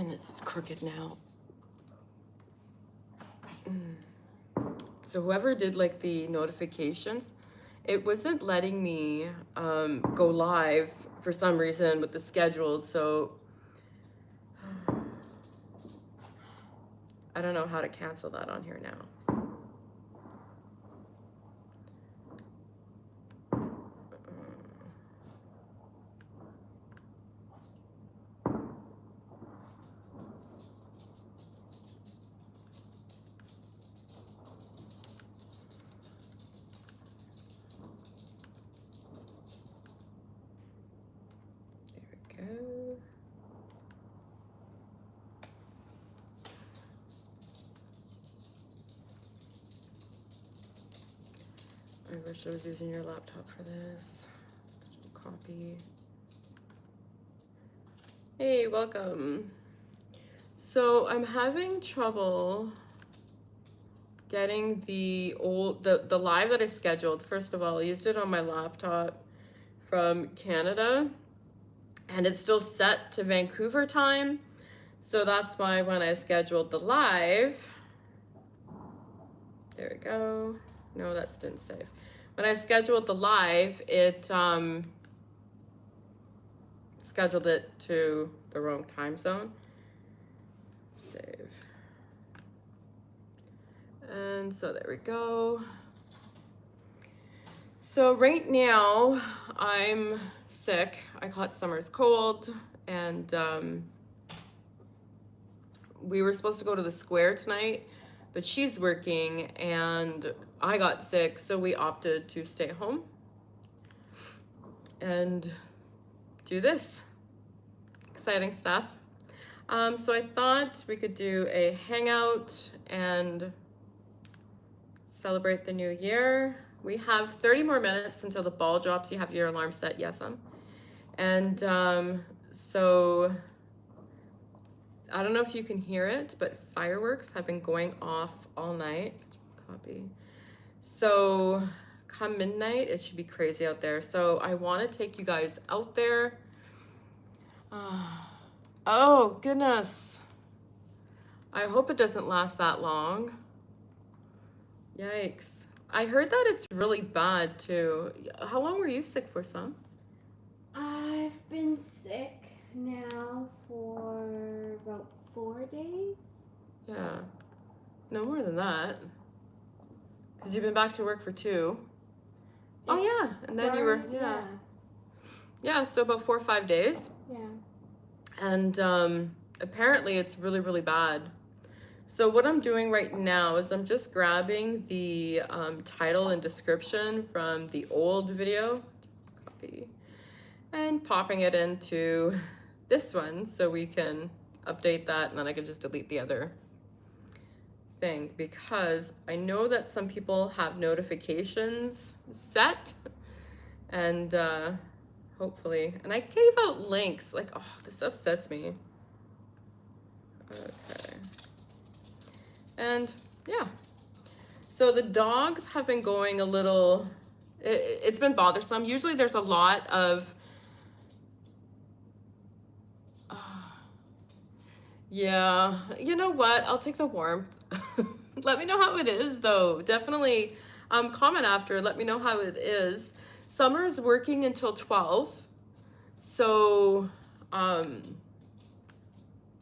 And this is crooked now. So whoever did like the notifications, it wasn't letting me go live for some reason with the scheduled. So I don't know how to cancel that on here now. I wish I was using your laptop for this. Copy. Hey, welcome. So I'm having trouble getting the live that I scheduled. First of all, I used it on my laptop from Canada, and it's still set to Vancouver time. So that's why when I scheduled the live, there we go. No, that didn't save. When I scheduled the live, it scheduled it to the wrong time zone. Save. And so there we go. So right now I'm sick. I caught summer's cold, and we were supposed to go to the square tonight, but she's working and I got sick, so we opted to stay home and do this exciting stuff. So I thought we could do a hangout and celebrate the new year. We have 30 more minutes until the ball drops. You have your alarm set, yes, and so I don't know if you can hear it, but fireworks have been going off all night. Copy. So come midnight, it should be crazy out there. So I want to take you guys out there. Oh, goodness. I hope it doesn't last that long. Yikes. I heard that it's really bad, too. How long were you sick for, Sam? I've been sick now for about 4 days. Yeah. No more than that. Because you've been back to work for 2. Oh, yeah. And then you were, yeah. Yeah, so about 4 or 5 days. Yeah. And apparently it's really, really bad. So what I'm doing right now is I'm just grabbing the title and description from the old video, copy, and popping it into this one so we can update that, and then I can just delete the other thing, because I know that some people have notifications set, and hopefully, and I gave out links, like, oh, this upsets me. Okay. And yeah, so the dogs have been going a little, it's been bothersome. Usually there's a lot of, yeah, you know what? I'll take the warmth. Let me know how it is, though. Definitely comment after. Let me know how it is. Summer is working until 12. So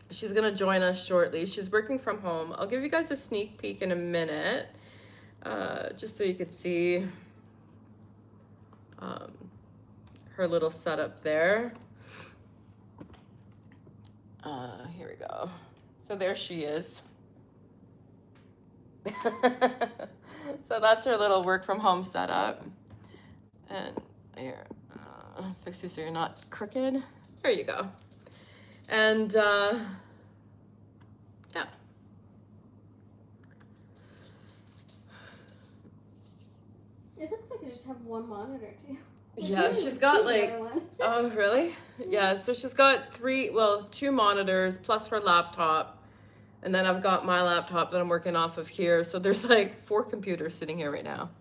she's going to join us shortly. She's working from home. I'll give you guys a sneak peek in a minute, just so you could see her little setup there. Here we go. So there she is. So that's her little work from home setup. And here, fix you so you're not crooked. There you go. And yeah. It looks like I just have one monitor too. Yeah, she's got like, oh really? Yeah, so she's got 2 monitors plus her laptop. And then I've got my laptop that I'm working off of here. So there's like 4 computers sitting here right now.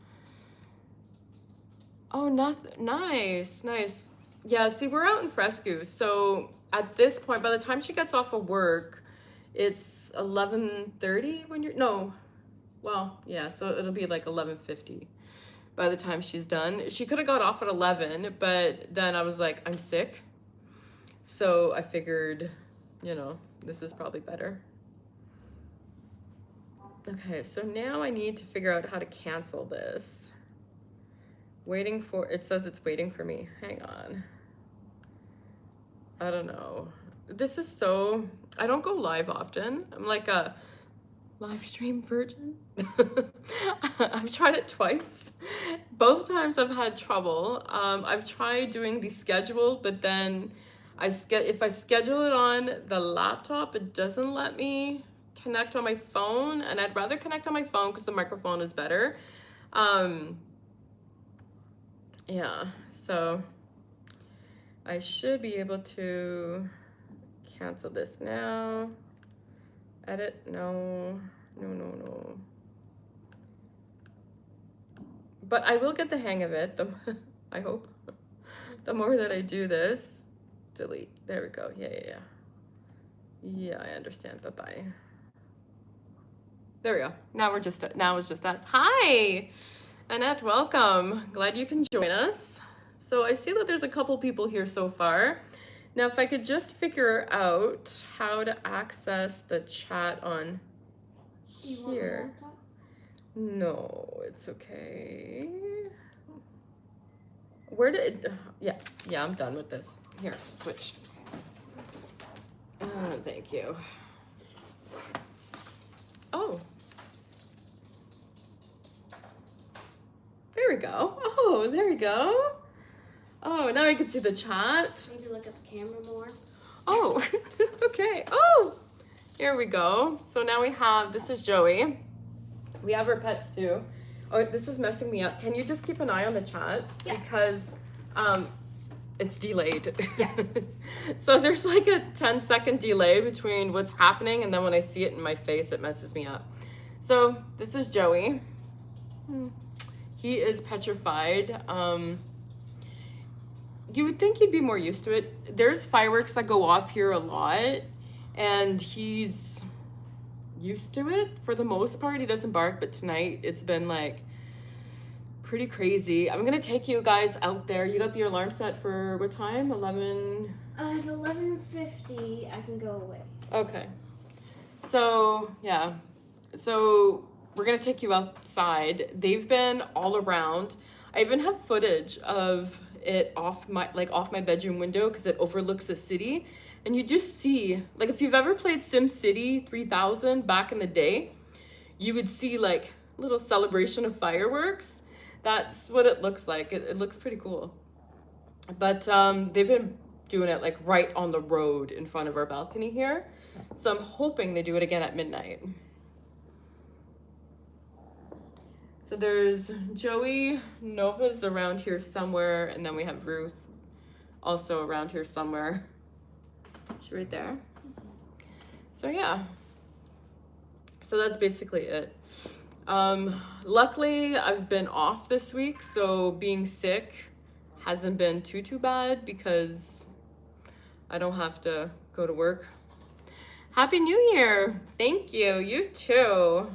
Oh, nothing. Nice, nice. Yeah, see, we're out in Fresco, so at this point, by the time she gets off of work, it's 11:30 when you're, no, well, yeah, so it'll be like 11:50 by the time she's done. She could have got off at 11, but then I was like, I'm sick. So I figured, you know, this is probably better. Okay, so now I need to figure out how to cancel this. Waiting for, it says it's waiting for me. Hang on. I don't know. This is so, I don't go live often. I'm like a live stream virgin. I've tried it twice. Both times I've had trouble. I've tried doing the scheduled, but then if I schedule it on the laptop, it doesn't let me connect on my phone, and I'd rather connect on my phone because the microphone is better. Yeah, so I should be able to cancel this now. Edit, no. But I will get the hang of it, I hope. The more that I do this, delete, there we go, yeah. Yeah, I understand, bye-bye. There we go, now it's just us. Hi, Annette, welcome. Glad you can join us. So I see that there's a couple people here so far. Now, if I could just figure out how to access the chat on here. No, it's okay. Where did, yeah, I'm done with this. Here, switch. Thank you. Oh. There we go. Oh, there we go. Oh, now I can see the chat. Maybe look at the camera more. Oh, okay. Oh, here we go. So now we have, this is Joey. We have our pets too. Oh, this is messing me up. Can you just keep an eye on the chat? Yeah. Because it's delayed. Yeah. So there's like a 10-second delay between what's happening and then when I see it in my face, it messes me up. So this is Joey. He is petrified. You would think he'd be more used to it. There's fireworks that go off here a lot, and he's used to it for the most part. He doesn't bark, but tonight it's been like pretty crazy. I'm gonna take you guys out there. You got the alarm set for what time? 11? At 11:50, I can go away. Okay. So, yeah. So we're gonna take you outside. They've been all around. I even have footage of it off my bedroom window because it overlooks the city, and you just see, like, if you've ever played SimCity 3000 back in the day, you would see like little celebration of fireworks. That's what it looks like. It looks pretty cool. But they've been doing it like right on the road in front of our balcony here, so I'm hoping they do it again at midnight. So there's Joey, Nova's around here somewhere, and then we have Ruth also around here somewhere. She's right there. So yeah. So that's basically it. Luckily, I've been off this week, so being sick hasn't been too bad because I don't have to go to work. Happy New Year! Thank you, you too.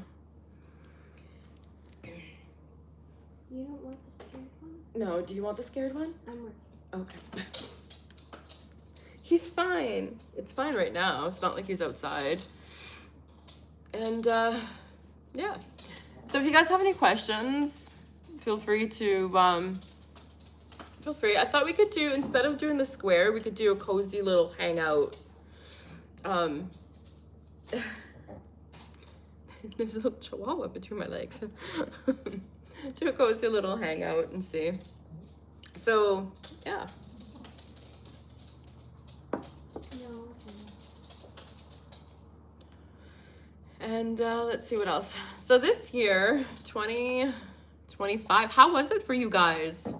You don't want the scared one? No, do you want the scared one? I'm working. Okay. He's fine. It's fine right now. It's not like he's outside. And yeah. So if you guys have any questions, feel free to I thought we could do, instead of doing the square, we could do a cozy little hangout. There's a little chihuahua between my legs. Do a cozy little hangout and see. So yeah. No. And let's see what else. So this year, 2025, how was it for you guys?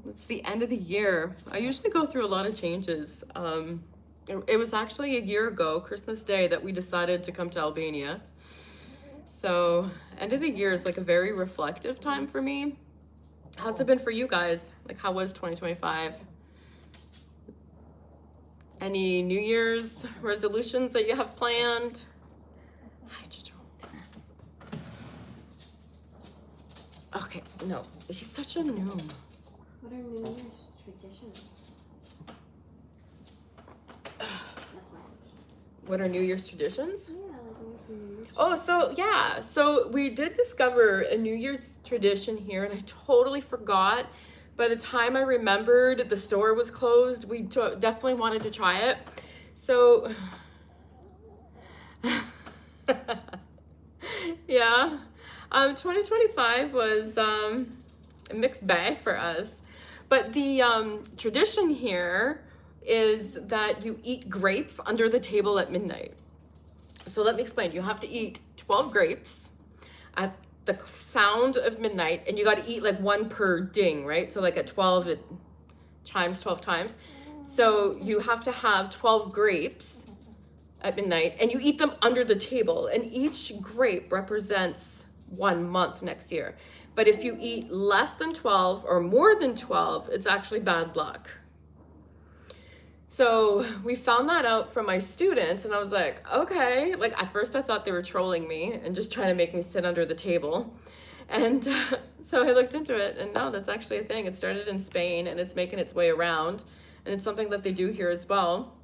It's the end of the year. I usually go through a lot of changes. It was actually a year ago, Christmas Day, that we decided to come to Albania. So end of the year is like a very reflective time for me. How's it been for you guys? Like, how was 2025? Any New Year's resolutions that you have planned? Hi, Jojo. Okay, no, he's such a noob. What are New Year's traditions? That's my question. What are New Year's traditions? Yeah, like what's New Year's? Oh, so yeah, so we did discover a New Year's tradition here, and I totally forgot. By the time I remembered, the store was closed. We definitely wanted to try it. So, yeah, 2025 was a mixed bag for us. But the tradition here is that you eat grapes under the table at midnight. So let me explain. You have to eat 12 grapes at the sound of midnight, and you got to eat like one per ding, right? So like at 12, it chimes 12 times. So you have to have 12 grapes at midnight, and you eat them under the table, and each grape represents 1 month next year. But if you eat less than 12 or more than 12, it's actually bad luck. So we found that out from my students, and I was like, okay. Like at first I thought they were trolling me and just trying to make me sit under the table. And so I looked into it, and no, that's actually a thing. It started in Spain, and it's making its way around, and it's something that they do here as well.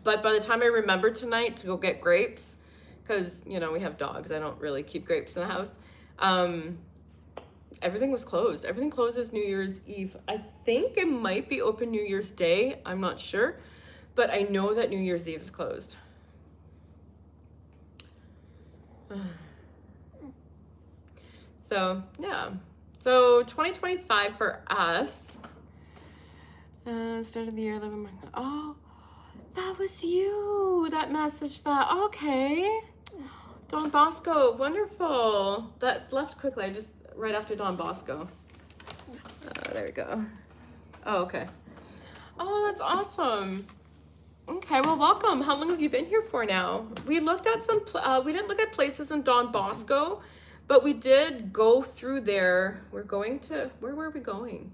But by the time I remembered tonight to go get grapes, because, you know, we have dogs, I don't really keep grapes in the house, everything was closed. Everything closes New Year's Eve. I think it might be open New Year's Day. I'm not sure. But I know that New Year's Eve is closed. So, yeah. So, 2025 for us. Start of the year, 11 months. Oh, that was you that messaged that. Okay. Don Bosco, wonderful. That left quickly. I just right after Don Bosco. There we go. Oh, okay. Oh, that's awesome. Okay, well, welcome. How long have you been here for now? We looked at some, we didn't look at places in Don Bosco, but we did go through there. We're going to, where were we going?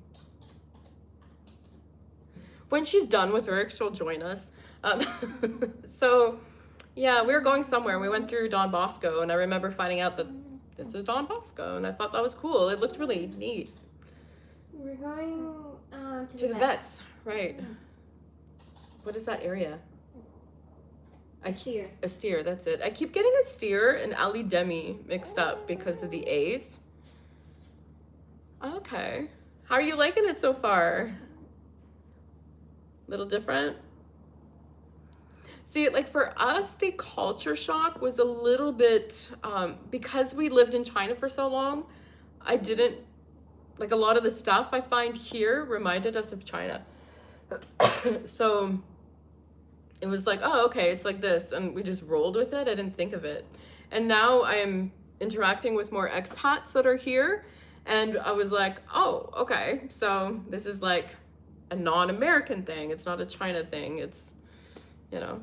When she's done with work, she'll join us. So, yeah, we were going somewhere. We went through Don Bosco, and I remember finding out that this is Don Bosco, and I thought that was cool. It looked really neat. We're going To the vets, right. Yeah. What is that area? Steer. A steer, that's it. I keep getting a steer and Ali Demi mixed up because of the A's. Okay. How are you liking it so far? Little different? See, like for us, the culture shock was a little bit, because we lived in China for so long, I didn't, like a lot of the stuff I find here reminded us of China. So it was like, oh, okay, it's like this. And we just rolled with it. I didn't think of it. And now I am interacting with more expats that are here. And I was like, oh, okay. So this is like a non-American thing. It's not a China thing. It's, you know.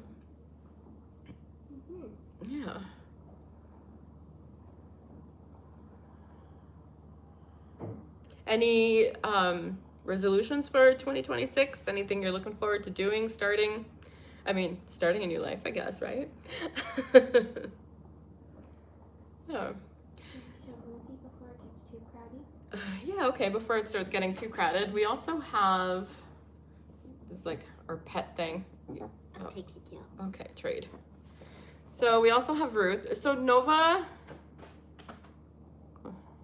Yeah. Any resolutions for 2026? Anything you're looking forward to doing, starting a new life, I guess, right? Yeah. Before it gets too crowded. Yeah, okay, before it starts getting too crowded. We also have this like our pet thing. I'll take you. Okay, trade. So we also have Ruth. So Nova,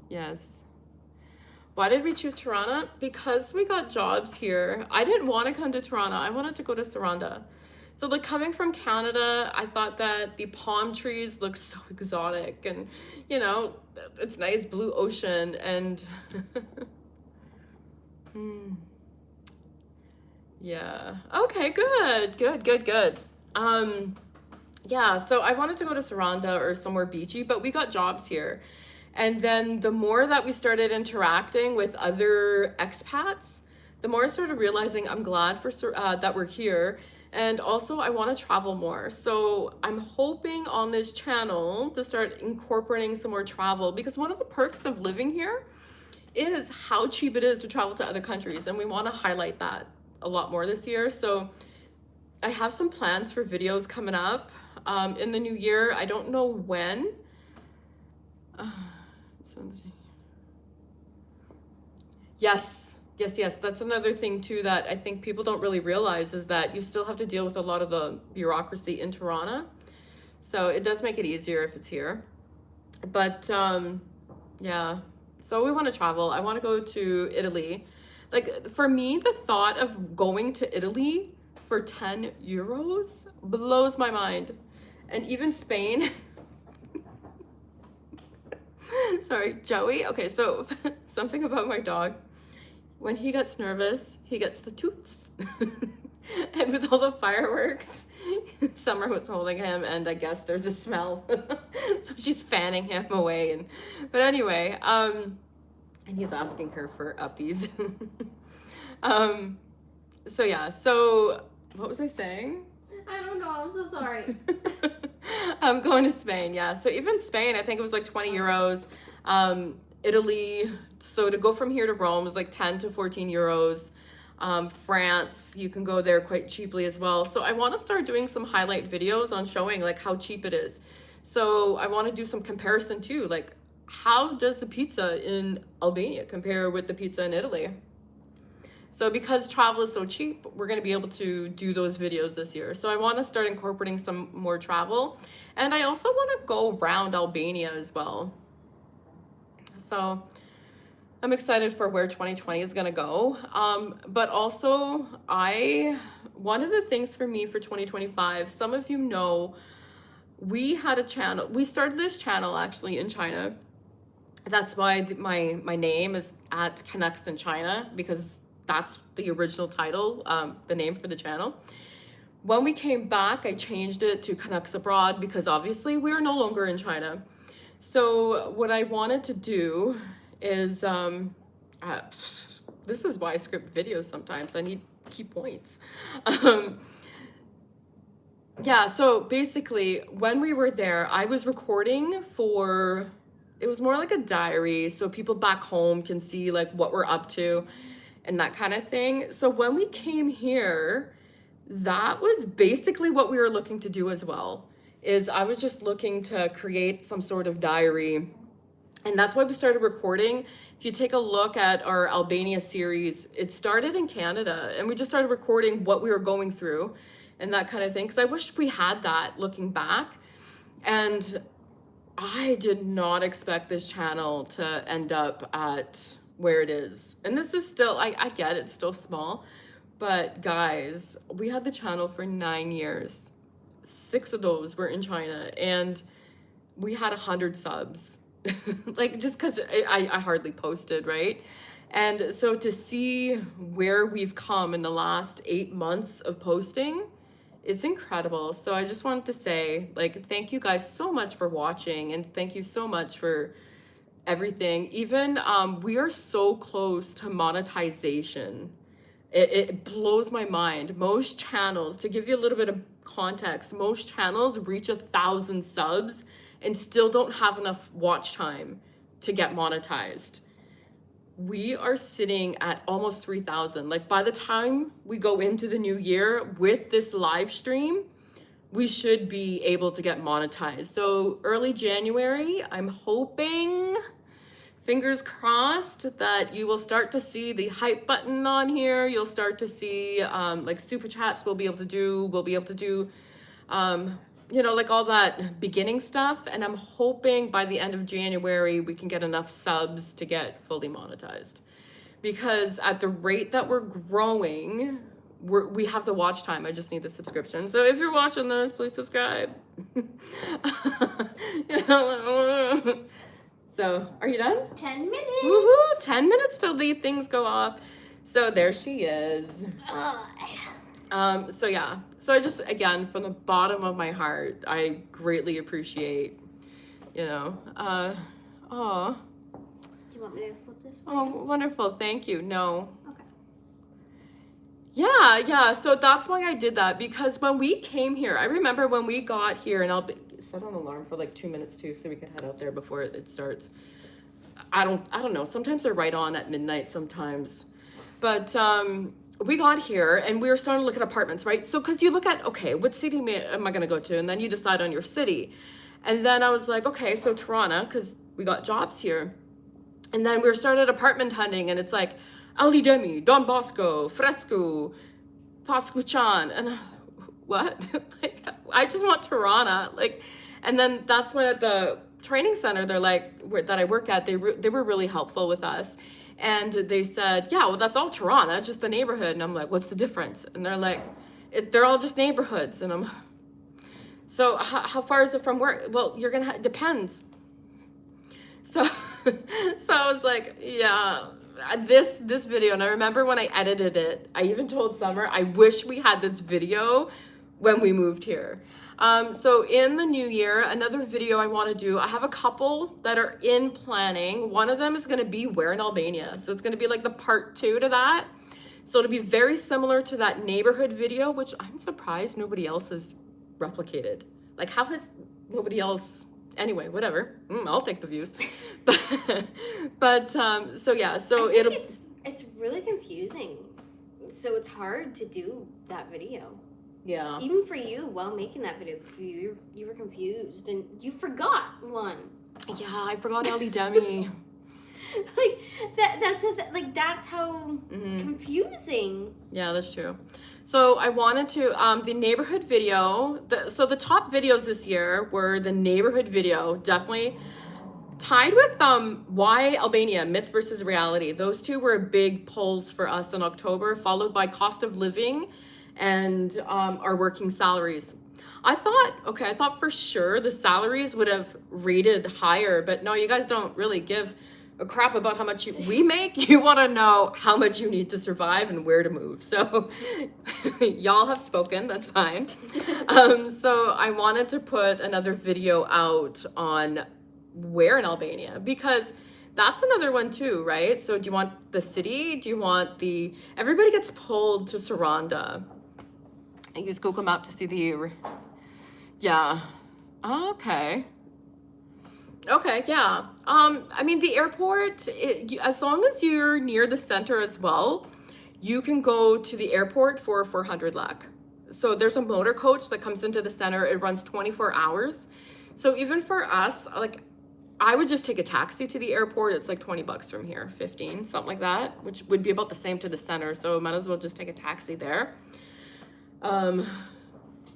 yes. Why did we choose Toronto? Because we got jobs here. I didn't want to come to Toronto. I wanted to go to Saranda. So like coming from Canada, I thought that the palm trees look so exotic, and you know, it's nice blue ocean and yeah. Okay, good. Yeah, so I wanted to go to Saranda or somewhere beachy, but we got jobs here. And then the more that we started interacting with other expats, the more I started realizing I'm glad for that we're here. And also I want to travel more. So I'm hoping on this channel to start incorporating some more travel, because one of the perks of living here is how cheap it is to travel to other countries, and we want to highlight that a lot more this year. So I have some plans for videos coming up in the new year. I don't know when. Yes, that's another thing too that I think people don't really realize, is that you still have to deal with a lot of the bureaucracy in Toronto. So it does make it easier if it's here. But yeah, so we want to travel. I want to go to Italy. Like, for me, the thought of going to Italy for 10 euros blows my mind. And even Spain. Sorry, Joey. Okay, so something about my dog. When he gets nervous, he gets the toots. And with all the fireworks, Summer was holding him, and I guess there's a smell. So she's fanning him away. But anyway, and he's asking her for uppies. So yeah, so what was I saying? I don't know, I'm so sorry. I'm going to Spain, yeah. So even Spain, I think it was like 20 euros. Italy, so to go from here to Rome was like 10 to 14 euros. France, you can go there quite cheaply as well. So I want to start doing some highlight videos on showing like how cheap it is. So I want to do some comparison too, like how does the pizza in Albania compare with the pizza in Italy? So because travel is so cheap, we're going to be able to do those videos this year. So I want to start incorporating some more travel. And I also want to go around Albania as well. So I'm excited for where 2020 is going to go. But also, one of the things for me for 2025, some of you know, we had a channel. We started this channel actually in China. That's why my name is at Connects in China, because that's the original title, the name for the channel. When we came back, I changed it to Canucks Abroad, because obviously we're no longer in China. So what I wanted to do is, this is why I script videos sometimes. I need key points. Yeah, so basically when we were there, I was recording for, it was more like a diary, so people back home can see like what we're up to and that kind of thing. So when we came here, that was basically what we were looking to do as well. Is I was just looking to create some sort of diary, and that's why we started recording. If you take a look at our Albania series, it started in Canada, and we just started recording what we were going through and that kind of thing, because I wish we had that looking back. And I did not expect this channel to end up at where it is. And this is still, I get it's still small, but guys, we had the channel for 9 years. 6 of those were in China, and we had 100 subs. Like, just because I hardly posted, right? And so to see where we've come in the last 8 months of posting, it's incredible. So I just wanted to say, like, thank you guys so much for watching, and thank you so much for everything. Even we are so close to monetization. It blows my mind. Most channels, to give you a little bit of context, most channels reach 1,000 subs and still don't have enough watch time to get monetized. We are sitting at almost 3,000. Like, by the time we go into the new year with this live stream, we should be able to get monetized. So early January, I'm hoping, fingers crossed, that you will start to see the hype button on here. You'll start to see like super chats we'll be able to do, you know, like all that beginning stuff. And I'm hoping by the end of January, we can get enough subs to get fully monetized. Because at the rate that we're growing, we have the watch time. I just need the subscription. So if you're watching this, please subscribe. So, are you done? 10 minutes. Woohoo! 10 minutes till the things go off. So there she is. So yeah. So I just, again, from the bottom of my heart, I greatly appreciate, you know, Do you want me to flip this way? Oh, wonderful. Thank you. No. Okay. Yeah. So that's why I did that, because when we came here, I remember when we got here, and I'll set an alarm for like 2 minutes too, so we can head out there before it starts. I don't know. Sometimes they're right on at midnight sometimes. But we got here and we were starting to look at apartments, right? So because you look at, okay, what city am I going to go to? And then you decide on your city. And then I was like, okay, so Toronto, because we got jobs here. And then we started apartment hunting, and it's like Ali Demi, Don Bosco, Fresco, Pascuchan, and what? Like, I just want Toronto. Like, and then that's when at the training center, they're like, that I work at, they were really helpful with us. And they said, yeah, well, that's all Toronto. It's just the neighborhood. And I'm like, what's the difference? And they're like, they're all just neighborhoods. And I'm, so how far is it from work? Well, you're going to, depends. So, so I was like, yeah, this video. And I remember when I edited it, I even told Summer, I wish we had this video when we moved here. So in the new year, another video I want to do, I have a couple that are in planning. One of them is going to be where in Albania. So it's going to be like the part 2 to that. So it'll be very similar to that neighborhood video, which I'm surprised nobody else has replicated. Like, how has nobody else, anyway, whatever. I'll take the views. But so yeah, so it's really confusing. So it's hard to do that video. Yeah. Even for you, while making that video, you were confused and you forgot one. Yeah, I forgot Ali Demi. Like that's how confusing. Yeah, that's true. So I wanted to the neighborhood video. So the top videos this year were the neighborhood video, definitely tied with why Albania, myth versus reality. Those two were big pulls for us in October, followed by cost of living and our working salaries. I thought for sure the salaries would have rated higher, but no, you guys don't really give a crap about how much we make. You want to know how much you need to survive and where to move. So y'all have spoken, that's fine. So I wanted to put another video out on where in Albania, because that's another one too, right? So do you want the city? Do you want everybody gets pulled to Saranda. I use Google Map to see yeah. Okay, yeah. I mean, the airport, as long as you're near the center as well, you can go to the airport for 400 lek. So there's a motor coach that comes into the center. It runs 24 hours. So even for us, like, I would just take a taxi to the airport. It's like 20 bucks from here, 15, something like that, which would be about the same to the center. So might as well just take a taxi there.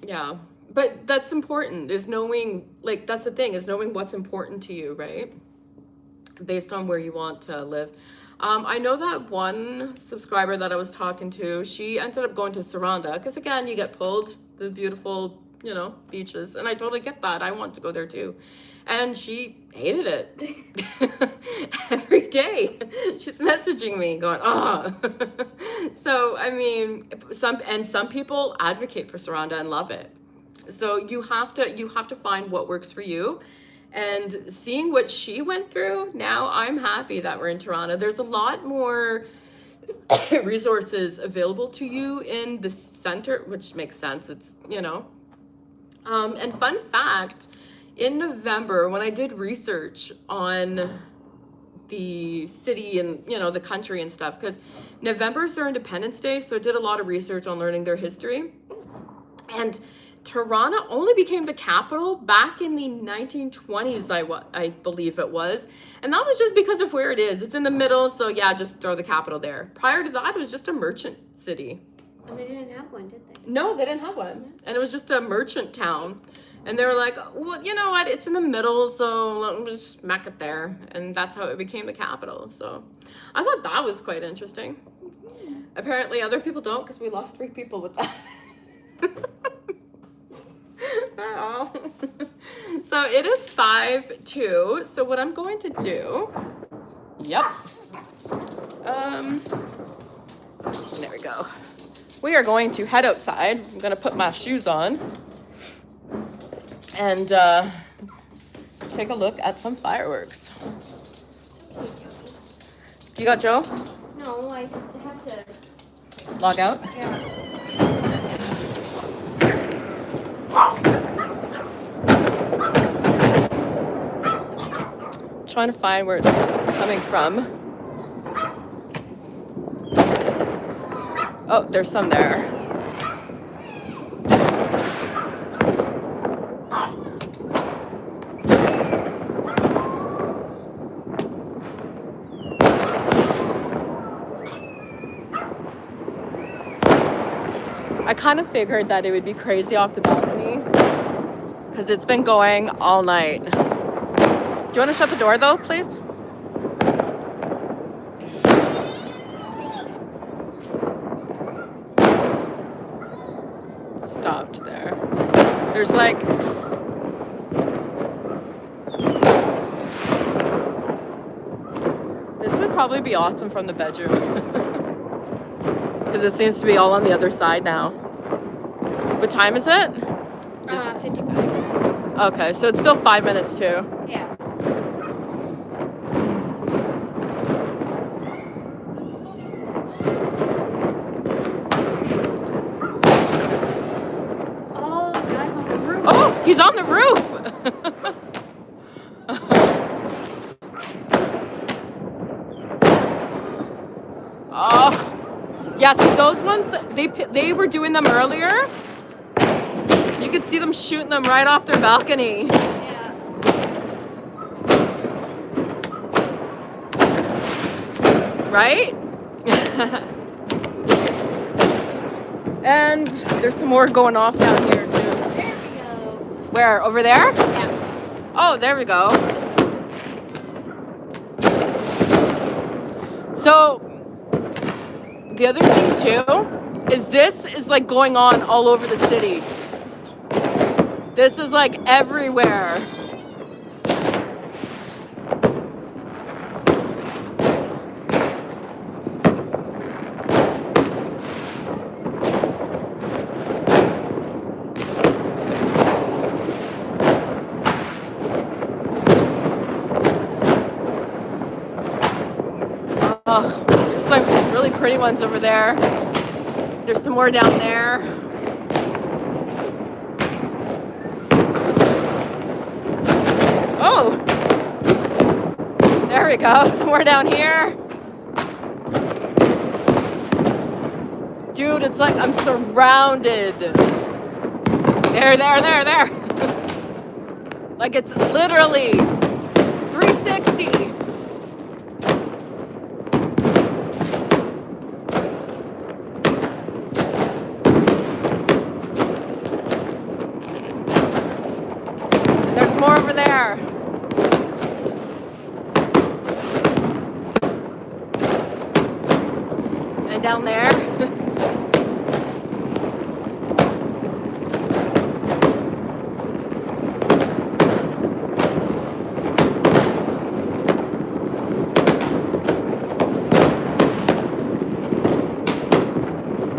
Yeah, but that's important, is knowing, like, that's the thing, is knowing what's important to you, right? Based on where you want to live. I know that one subscriber that I was talking to, she ended up going to Saranda, because again, you get pulled, the beautiful, beaches, and I totally get that. I want to go there too. And she hated it. Every day she's messaging me going, So, I mean, some people advocate for Saranda and love it. So you have to find what works for you. And seeing what she went through, now I'm happy that we're in Toronto. There's a lot more resources available to you in the center, which makes sense. It's, and fun fact, in November, when I did research on the city and, the country and stuff, because November is their Independence Day, so I did a lot of research on learning their history. And Toronto only became the capital back in the 1920s, I believe it was. And that was just because of where it is. It's in the middle, so yeah, just throw the capital there. Prior to that, it was just a merchant city. And they didn't have one, did they? No, they didn't have one. And it was just a merchant town. And they were like, well, you know what? It's in the middle, so let me just smack it there. And that's how it became the capital. So I thought that was quite interesting. Mm-hmm. Apparently other people don't, because we lost 3 people with that. Oh. So it is 5:02. So what I'm going to do, there we go. We are going to head outside. I'm going to put my shoes on and take a look at some fireworks. You got Joe? No, I have to log out. Yeah. Trying to find where it's coming from. Oh, there's some there. I kind of figured that it would be crazy off the balcony because it's been going all night. Do you want to shut the door though, please? Stopped there. There's like this would probably be awesome from the bedroom. Because it seems to be all on the other side now. What time is it? 55. Okay, so it's still 5 minutes too. Yeah. Oh, the guy's on the roof. Oh, he's on the roof! Oh. Yeah, see those ones, they were doing them earlier. You could see them shooting them right off their balcony. Yeah. Right? And there's some more going off down here too. There we go. Where? Over there? Yeah. Oh, there we go. So the other thing too is this is like going on all over the city. This is like everywhere. Oh, there's some really pretty ones over there. There's some more down there. Oh, there we go. Somewhere down here. Dude, it's like I'm surrounded. There. Like it's literally 360. And there's more over there. And down there.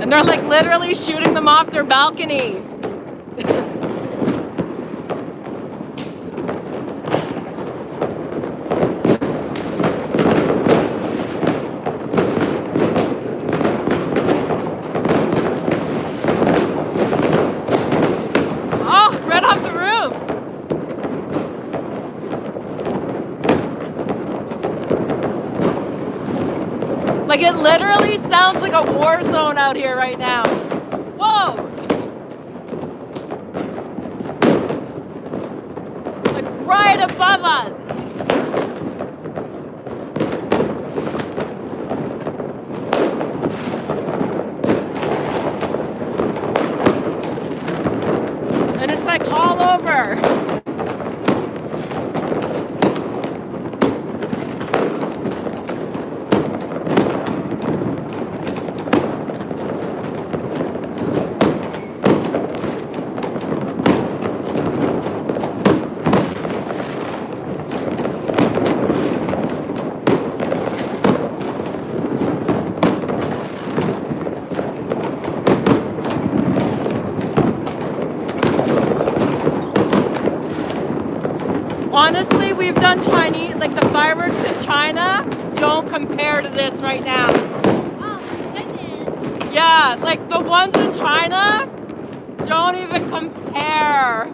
And they're like literally shooting them off their balcony. Oh, right off the roof. Like it literally sounds like a war zone out here right now. Whoa! Like right above us. And it's like all over. Honestly, we've done Chinese, like the fireworks in China don't compare to this right now. Oh, my goodness. Yeah, like the ones in China don't even compare.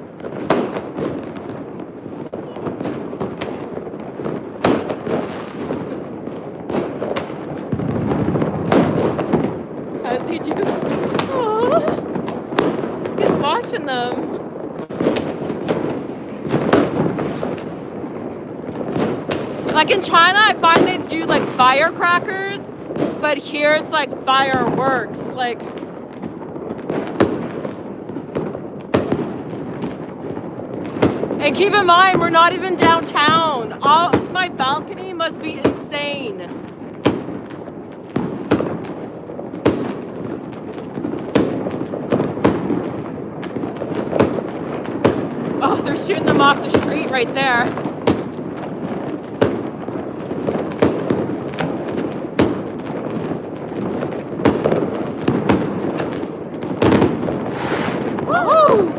watching them. Like in China, I find they do like firecrackers, but here it's like fireworks. Like, and keep in mind, we're not even downtown. Off my balcony must be insane. Oh, they're shooting them off the street right there. Woohoo!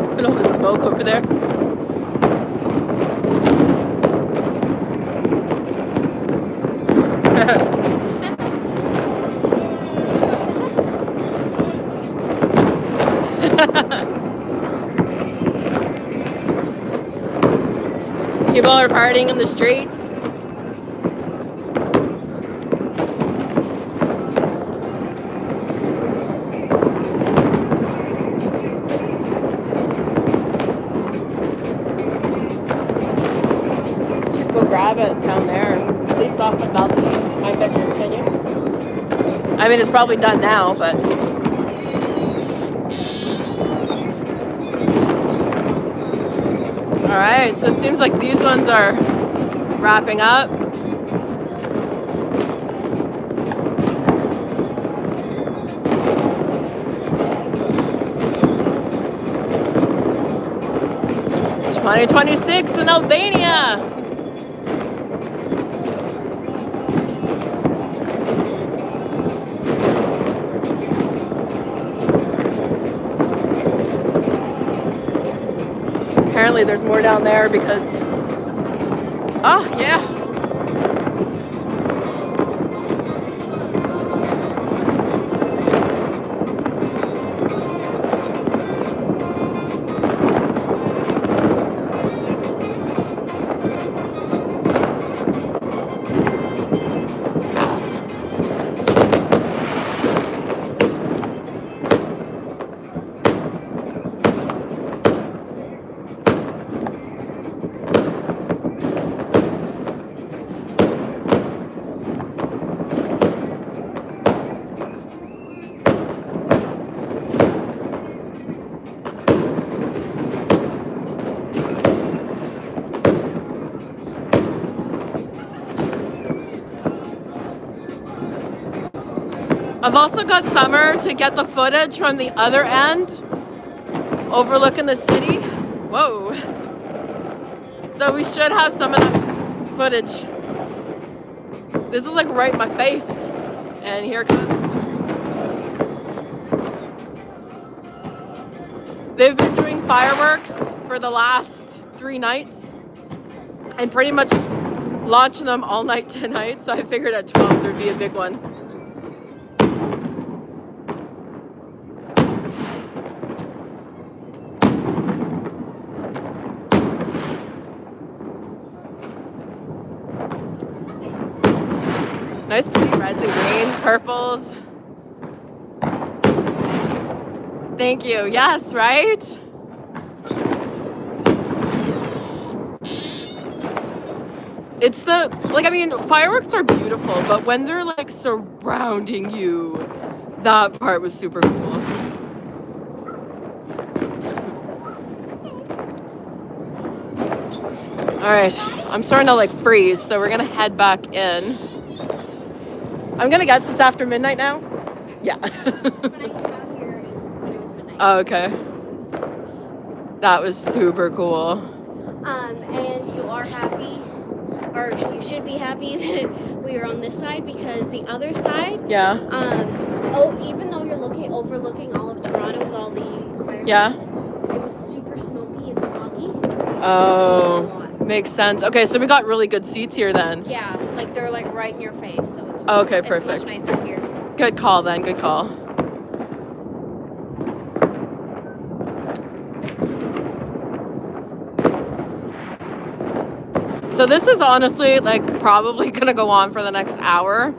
Look at all the smoke over there. People are partying in the streets. Should go grab it down there, at least off the balcony. I bet you, can you? I mean, it's probably done now, but. All right, so it seems like these ones are wrapping up. '26 in Albania. Apparently there's more down there because, oh yeah. I've also got Summer to get the footage from the other end, overlooking the city. Whoa. So we should have some of that footage. This is like right in my face. And here it comes. They've been doing fireworks for the last 3 nights and pretty much launching them all night tonight. So I figured at 12 there'd be a big one. Nice pretty reds and greens, purples. Thank you. Yes, right? It's the, like, I mean, fireworks are beautiful, but when they're like surrounding you, that part was super cool. All right, I'm starting to like freeze, so we're gonna head back in. I'm gonna guess it's after midnight now. Yeah. When I came out here, when it was midnight. Oh, okay. That was super cool. And you are happy, or you should be happy that we are on this side, because the other side, Yeah. Even though you're overlooking all of Toronto with all the fireworks, Yeah. it was super smoky and smoggy. So you couldn't see a Oh, lot. makes sense. Okay, so we got really good seats here then. Yeah, like they're like right in your face, so it's Okay, it's perfect. much nicer here. Good call then, good call. So this is honestly like probably gonna go on for the next hour.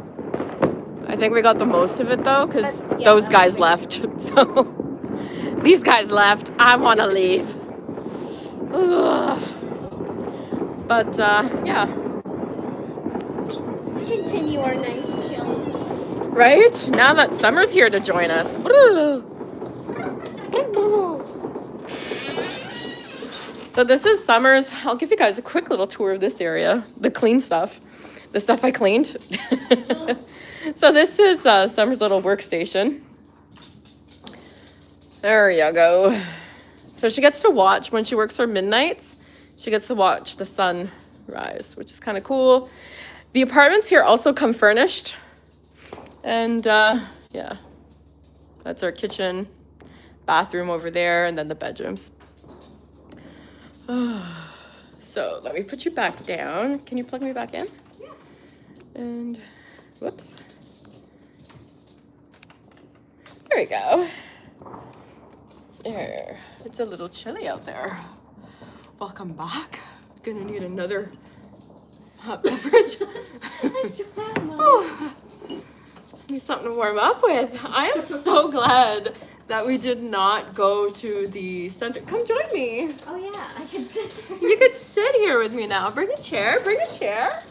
I think we got the most of it though, because those guys left. So these guys left. I want to leave. Ugh. But yeah. Continue our nice chill. Right? Now that summer's here to join us. So this is Summer's. I'll give you guys a quick little tour of this area. The clean stuff. The stuff I cleaned. So this is Summer's little workstation. There you go. So she gets to watch, when she works her midnights, she gets to watch the sun rise, which is kind of cool. The apartments here also come furnished. And yeah, that's our kitchen, bathroom over there, and then the bedrooms. So let me put you back down. Can you plug me back in? Yeah. And whoops. There we go. There. It's a little chilly out there. Welcome back. Gonna need another hot beverage. Need something to warm up with. I am so glad that we did not go to the center. Come join me. Oh yeah, I can sit there. You could sit here with me now. Bring a chair. Bring a chair.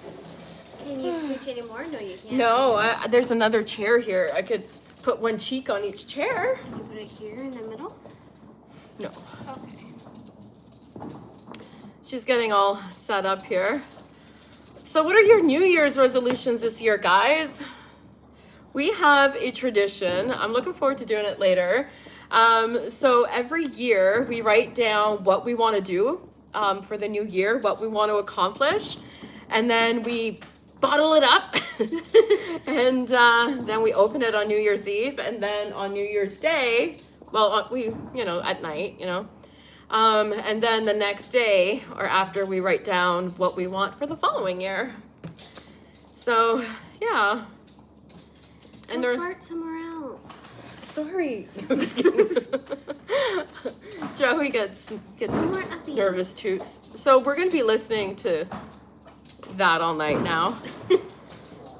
Can you scooch anymore? No, you can't. No, there's another chair here. I could put one cheek on each chair. Can you put it here in the middle? No. Okay. She's getting all set up here. So what are your New Year's resolutions this year, guys? We have a tradition. I'm looking forward to doing it later. So every year we write down what we want to do for the new year, what we want to accomplish, and then we bottle it up and then we open it on New Year's Eve, and then on New Year's Day, well, we, at night, and then the next day or after, we write down what we want for the following year. So, yeah. And Go fart somewhere else. Sorry. Joey gets the nervous toots. So we're going to be listening to that all night now,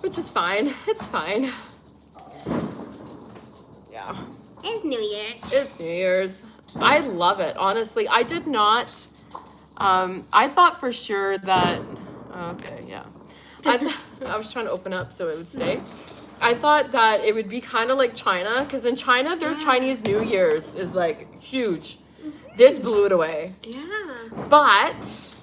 which is fine. It's fine. Yeah. It's New Year's. It's New Year's. I love it. Honestly, I did not. I thought for sure that. Okay, yeah. I was trying to open up so it would stay. I thought that it would be kind of like China, because in China, their Chinese New Year's is like huge. This blew it away. Yeah. But,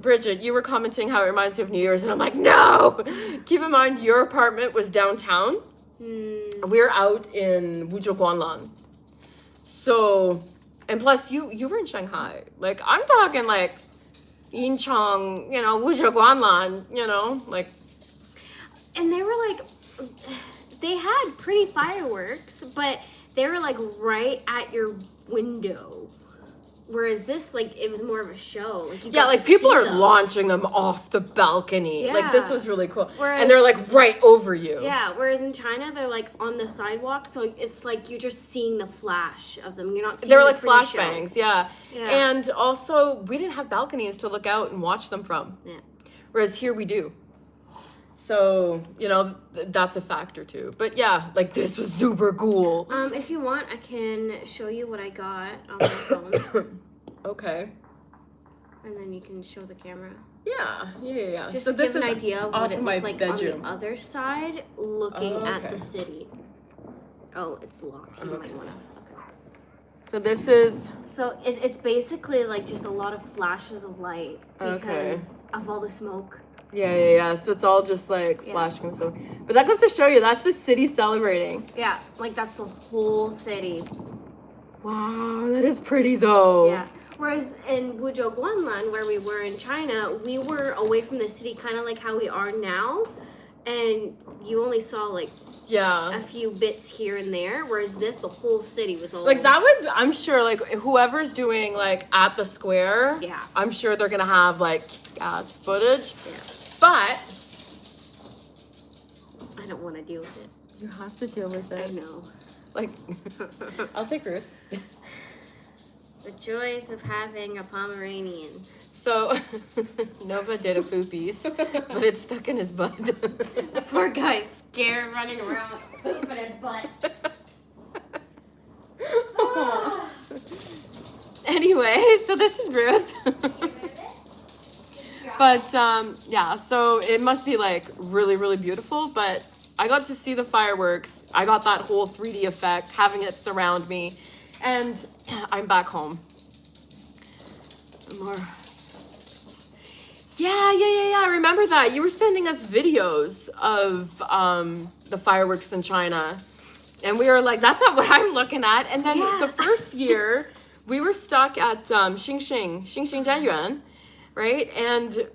Bridget, you were commenting how it reminds you of New Year's, and I'm like, no! Keep in mind, your apartment was downtown. We're out in Wuzhou Guanlan. So, and plus, you were in Shanghai. Like, I'm talking like Yincheng, Wuzhou Guanlan, like. And they were like, they had pretty fireworks, but they were like right at your window. Whereas this, like, it was more of a show. Like, people are launching them off the balcony. Yeah. Like, this was really cool. Whereas, and they're like right over you. Yeah, whereas in China, they're like on the sidewalk, so it's like you're just seeing the flash of them. You're not seeing They were the like flashbangs, yeah. And also, we didn't have balconies to look out and watch them from. Yeah. Whereas here we do. So, that's a factor too. But yeah, like this was super cool. If you want, I can show you what I got on my phone. Okay. And then you can show the camera. Yeah. Just so to this give an is idea of off what it of my looked like bedroom. on the other side, looking at okay. the city. Oh, it's locked. You might wanna- So this is... So it's basically like just a lot of flashes of light because of all the smoke. Yeah. So it's all just like flashing and stuff. But that goes to show you, that's the city celebrating. Yeah, like that's the whole city. Wow, that is pretty though. Yeah. Whereas in Wuzhou Guanlan, where we were in China, we were away from the city, kind of like how we are now. And you only saw like a few bits here and there, whereas the whole city was all like that would, I'm sure, like whoever's doing like at the square, I'm sure they're gonna have like gas footage. But I don't want to deal with it. You have to deal with it. I know. Like, I'll take Ruth. The joys of having a Pomeranian. So Nova did a poopies, but it's stuck in his butt. The poor guy's scared, running around with poop in his butt. Anyway, so this is Ruth. But yeah, so it must be like really, really beautiful. But I got to see the fireworks. I got that whole 3D effect, having it surround me, and I'm back home. More. Yeah. I remember that. You were sending us videos of the fireworks in China. And we were like, that's not what I'm looking at. And then the first year, we were stuck at Xinxing Zhanyuan, right? And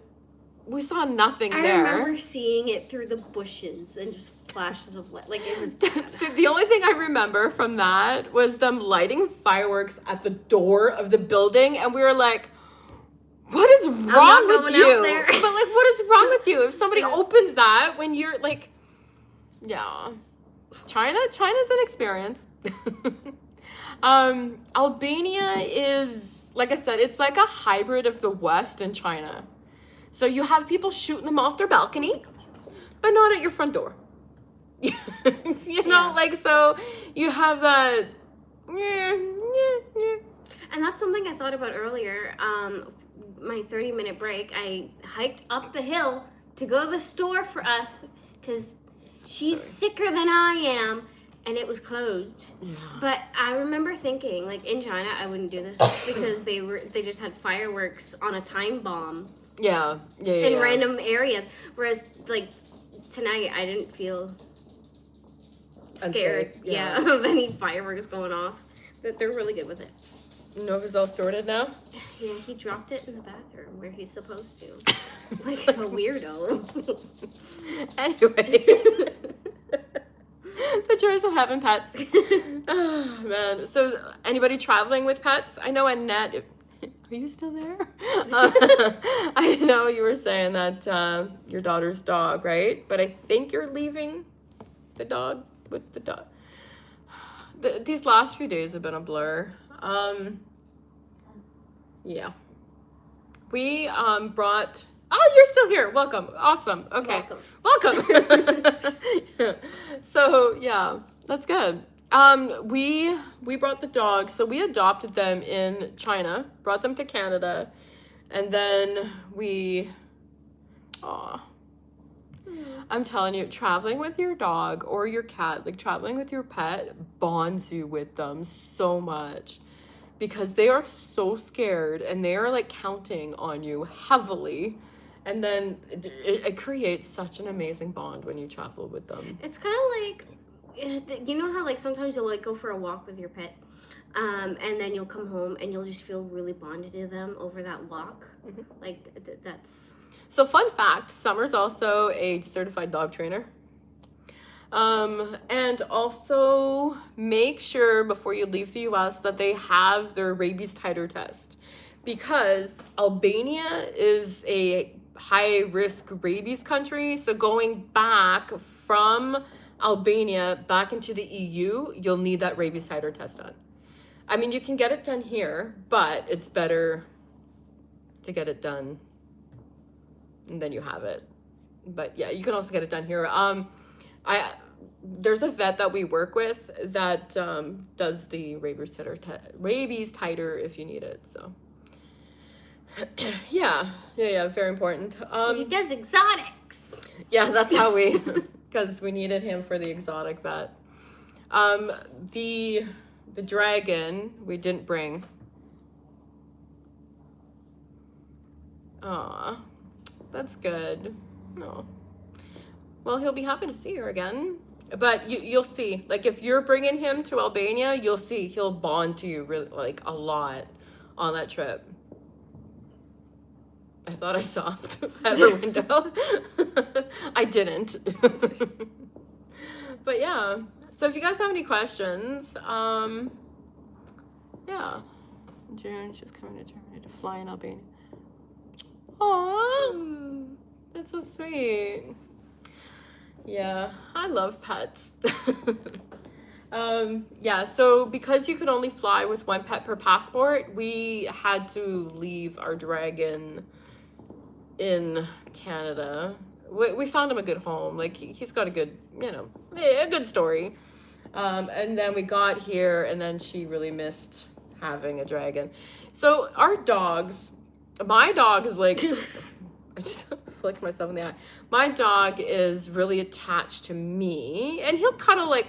we saw nothing there. I remember seeing it through the bushes and just flashes of light. Like, it was bad. The only thing I remember from that was them lighting fireworks at the door of the building. And we were like, what is wrong with you? Out there. But like, what is wrong with you? If somebody opens that when you're like, yeah. China's an experience. Albania is, like I said, it's like a hybrid of the West and China. So you have people shooting them off their balcony, but not at your front door. You know, like, so you have that. And that's something I thought about earlier. My 30-minute break, I hiked up the hill to go to the store for us because she's sicker than I am, and it was closed. Yeah. But I remember thinking, like, in China, I wouldn't do this because they just had fireworks on a time bomb. Yeah. In random areas. Whereas, like, tonight, I didn't feel scared. Unsafe, of any fireworks going off. That they're really good with it. Nova's all sorted now? Yeah, he dropped it in the bathroom where he's supposed to. Like a weirdo. Anyway. The joys of having pets. Oh, man. So, anybody traveling with pets? I know Annette. Are you still there? I know you were saying that your daughter's dog, right? But I think you're leaving the dog with the dog. These last few days have been a blur. Yeah. We brought. Oh, you're still here. Welcome. Awesome. Okay. Welcome. So yeah, that's good. We brought the dogs. So we adopted them in China, brought them to Canada, and then we. I'm telling you, traveling with your dog or your cat, like traveling with your pet, bonds you with them so much. Because they are so scared and they are like counting on you heavily, and then it creates such an amazing bond when you travel with them. It's kind of like, you know how like sometimes you'll like go for a walk with your pet, and then you'll come home and you'll just feel really bonded to them over that walk. Mm-hmm. Like that's. So fun fact: Summer's also a certified dog trainer. And also make sure before you leave the US that they have their rabies titer test, because Albania is a high risk rabies country. So going back from Albania back into the EU, you'll need that rabies titer test done. I mean, you can get it done here, but it's better to get it done and then you have it. But yeah, you can also get it done here. There's a vet that we work with that does the rabies titer if you need it. So yeah, very important. He does exotics. Yeah, that's how we, because we needed him for the exotic vet. The dragon we didn't bring. Aw, that's good. No. Well, he'll be happy to see her again. But you'll see, like, if you're bringing him to Albania, you'll see he'll bond to you really, like, a lot on that trip. I thought I saw at her window. I didn't. But yeah, so if you guys have any questions, yeah. In June, she's coming to Germany to fly in Albania. Aww, that's so sweet. Yeah, I love pets. Yeah, so because you could only fly with one pet per passport, we had to leave our dragon in Canada. We found him a good home. Like, he's got a good, a good story. And then we got here, and then she really missed having a dragon. So our dogs, my dog is like, I just flicked myself in the eye. My dog is really attached to me, and he'll cuddle like,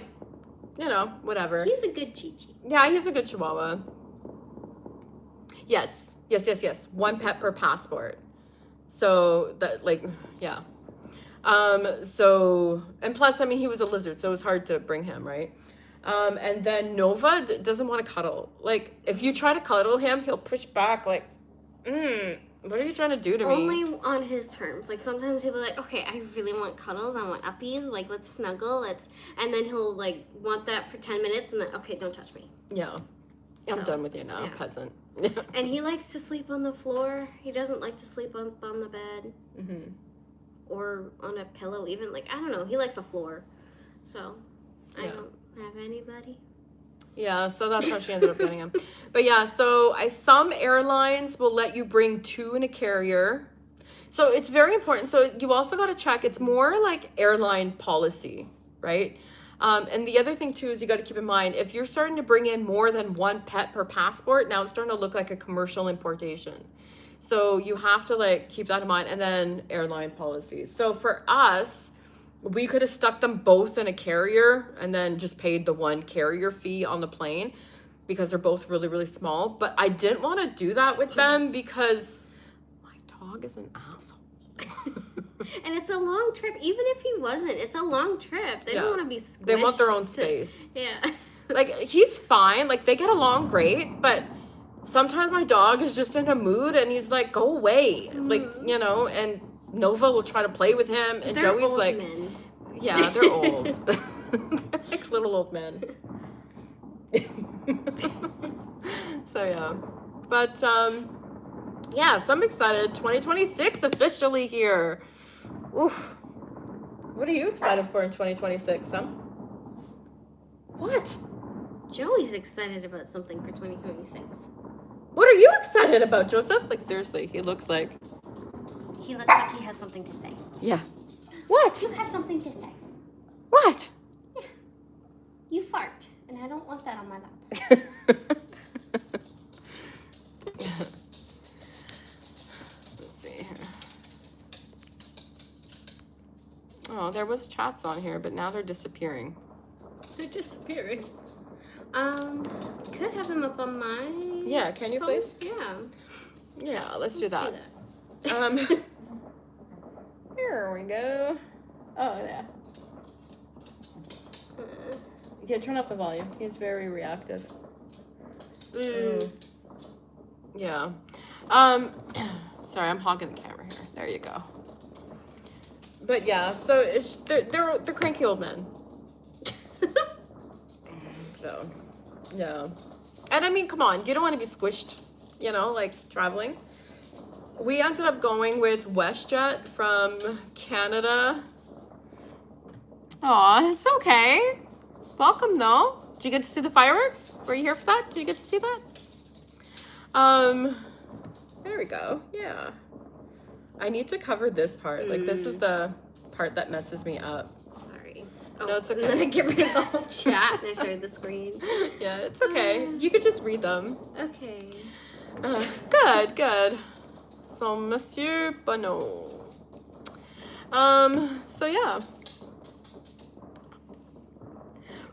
whatever. He's a good Chi-Chi. Yeah, he's a good Chihuahua. Yes. One pet per passport. So that, like, yeah. So, and plus, I mean, he was a lizard, so it was hard to bring him, right? And then Nova doesn't want to cuddle. Like, if you try to cuddle him, he'll push back like, what are you trying to do to me? Only on his terms. Like, sometimes he'll be like, okay, I really want cuddles. I want uppies. Like, let's snuggle. And then he'll, like, want that for 10 minutes. And then, okay, don't touch me. Yeah. I'm done with you now, yeah. peasant. And he likes to sleep on the floor. He doesn't like to sleep on the bed. Mm-hmm. Or on a pillow even. Like, I don't know. He likes the floor. So, I don't have anybody. Yeah, so that's how she ended up getting him. But yeah, so some airlines will let you bring 2 in a carrier. So it's very important. So you also got to check. It's more like airline policy, right? And the other thing too is you got to keep in mind, if you're starting to bring in more than 1 pet per passport, now it's starting to look like a commercial importation. So you have to like keep that in mind. And then airline policies. So for us, we could have stuck them both in a carrier and then just paid the 1 carrier fee on the plane because they're both really, really small. But I didn't want to do that with them because my dog is an asshole. And it's a long trip. Even if he wasn't, it's a long trip. They don't want to be squished. They want their own space. Yeah. Like, he's fine. Like, they get along great. But sometimes my dog is just in a mood and he's like, go away. Like, and Nova will try to play with him, and they're Joey's old like, men. Yeah, they're old. They're like little old men. So yeah, but yeah, so I'm excited. 2026 officially here. Oof. What are you excited for in 2026, Sam? What? Joey's excited about something for 2026. What are you excited about, Joseph? Like, seriously, he looks like he has something to say. Yeah. What? You have something to say. What? Yeah. You fart, and I don't want that on my lap. Let's see here. Oh, there was chats on here, but now they're disappearing. They're disappearing. Could have them up on my. Yeah, can you phone? please? Yeah. Yeah, let's do that. Here we go. Oh, yeah. Yeah, turn off the volume. He's very reactive. Yeah. Sorry, I'm hogging the camera here. There you go. But yeah, so they're cranky old men. So, yeah. And I mean, come on, you don't want to be squished, like traveling. We ended up going with WestJet from Canada. Aw, it's okay. Welcome, though. Did you get to see the fireworks? Were you here for that? Did you get to see that? There we go. Yeah. I need to cover this part. Like, this is the part that messes me up. Sorry. No, it's okay. And then I get rid of the whole chat and I showed the screen. Yeah, it's okay. You could just read them. Okay. Good. So, Monsieur Bonneau. So yeah.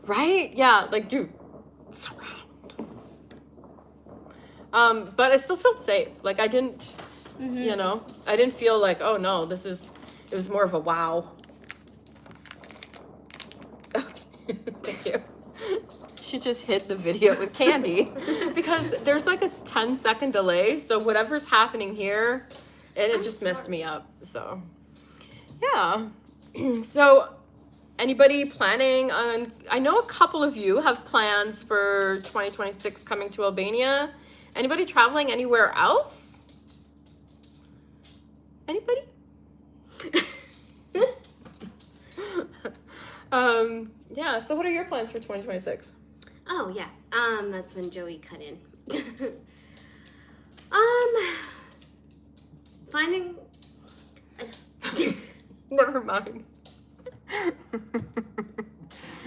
Right? Yeah, like, dude, surround. But I still felt safe. Like, I didn't, I didn't feel like, oh no, it was more of a wow. Okay, thank you. She just hit the video with candy because there's like a 10-second delay. So whatever's happening here, and it just messed me up. So, yeah. So, anybody planning on, I know a couple of you have plans for 2026 coming to Albania. Anybody traveling anywhere else? Anybody? Yeah, so what are your plans for 2026? Oh, yeah. That's when Joey cut in. Finding... Never mind.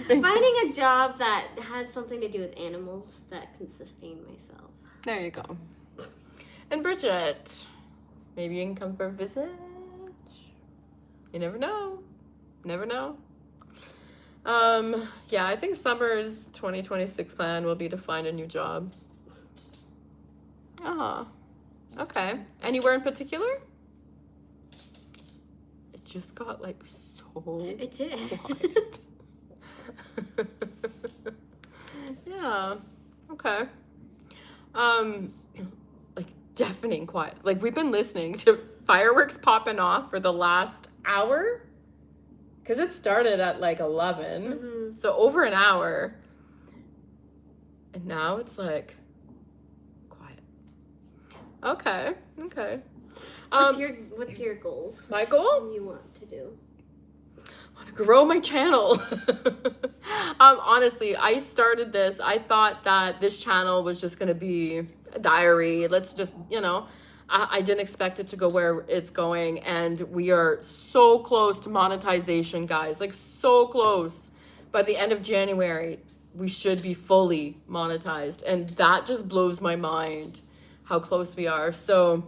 Finding a job that has something to do with animals that can sustain myself. There you go. And Bridget, maybe you can come for a visit. You never know. Never know. Yeah, I think summer's 2026 plan will be to find a new job. Ah, okay. Anywhere in particular? It just got like so It did. quiet. Yeah. Okay. Like deafening quiet. Like we've been listening to fireworks popping off for the last hour. Because it started at like 11. Mm-hmm. So over an hour. And now it's like quiet. Okay. Okay. What's your goals? My goal? What do you want to do? I want to grow my channel. Honestly, I started this. I thought that this channel was just going to be a diary. Let's just, I didn't expect it to go where it's going. And we are so close to monetization, guys. Like so close. By the end of January, we should be fully monetized. And that just blows my mind how close we are. So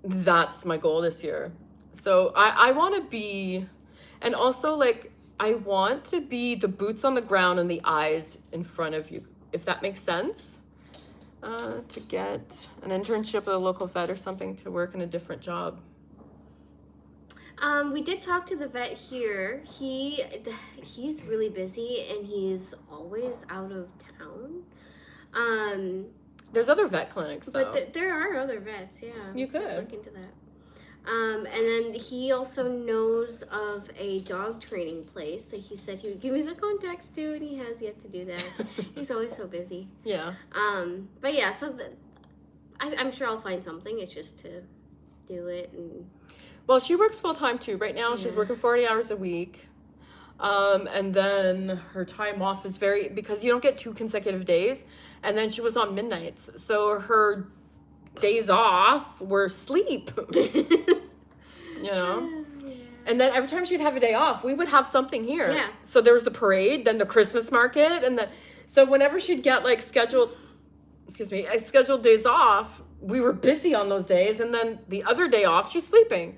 that's my goal this year. So I want to be, and also like, I want to be the boots on the ground and the eyes in front of you, if that makes sense. To get an internship at a local vet or something to work in a different job. We did talk to the vet here. He's really busy and he's always out of town. There's other vet clinics though. But there are other vets, yeah. You could look into that. And then he also knows of a dog training place that he said he would give me the contacts to, and he has yet to do that. He's always so busy. Yeah. But yeah, so I'm sure I'll find something. It's just to do it. And well, she works full time too. Right now, she's working 40 hours a week. And then her time off is because you don't get 2 consecutive days. And then she was on midnights. So her days off were sleep. Yeah. And then every time she'd have a day off, we would have something here. Yeah. So there was the parade, then the Christmas market, and so whenever she'd get like scheduled days off, we were busy on those days, and then the other day off, she's sleeping.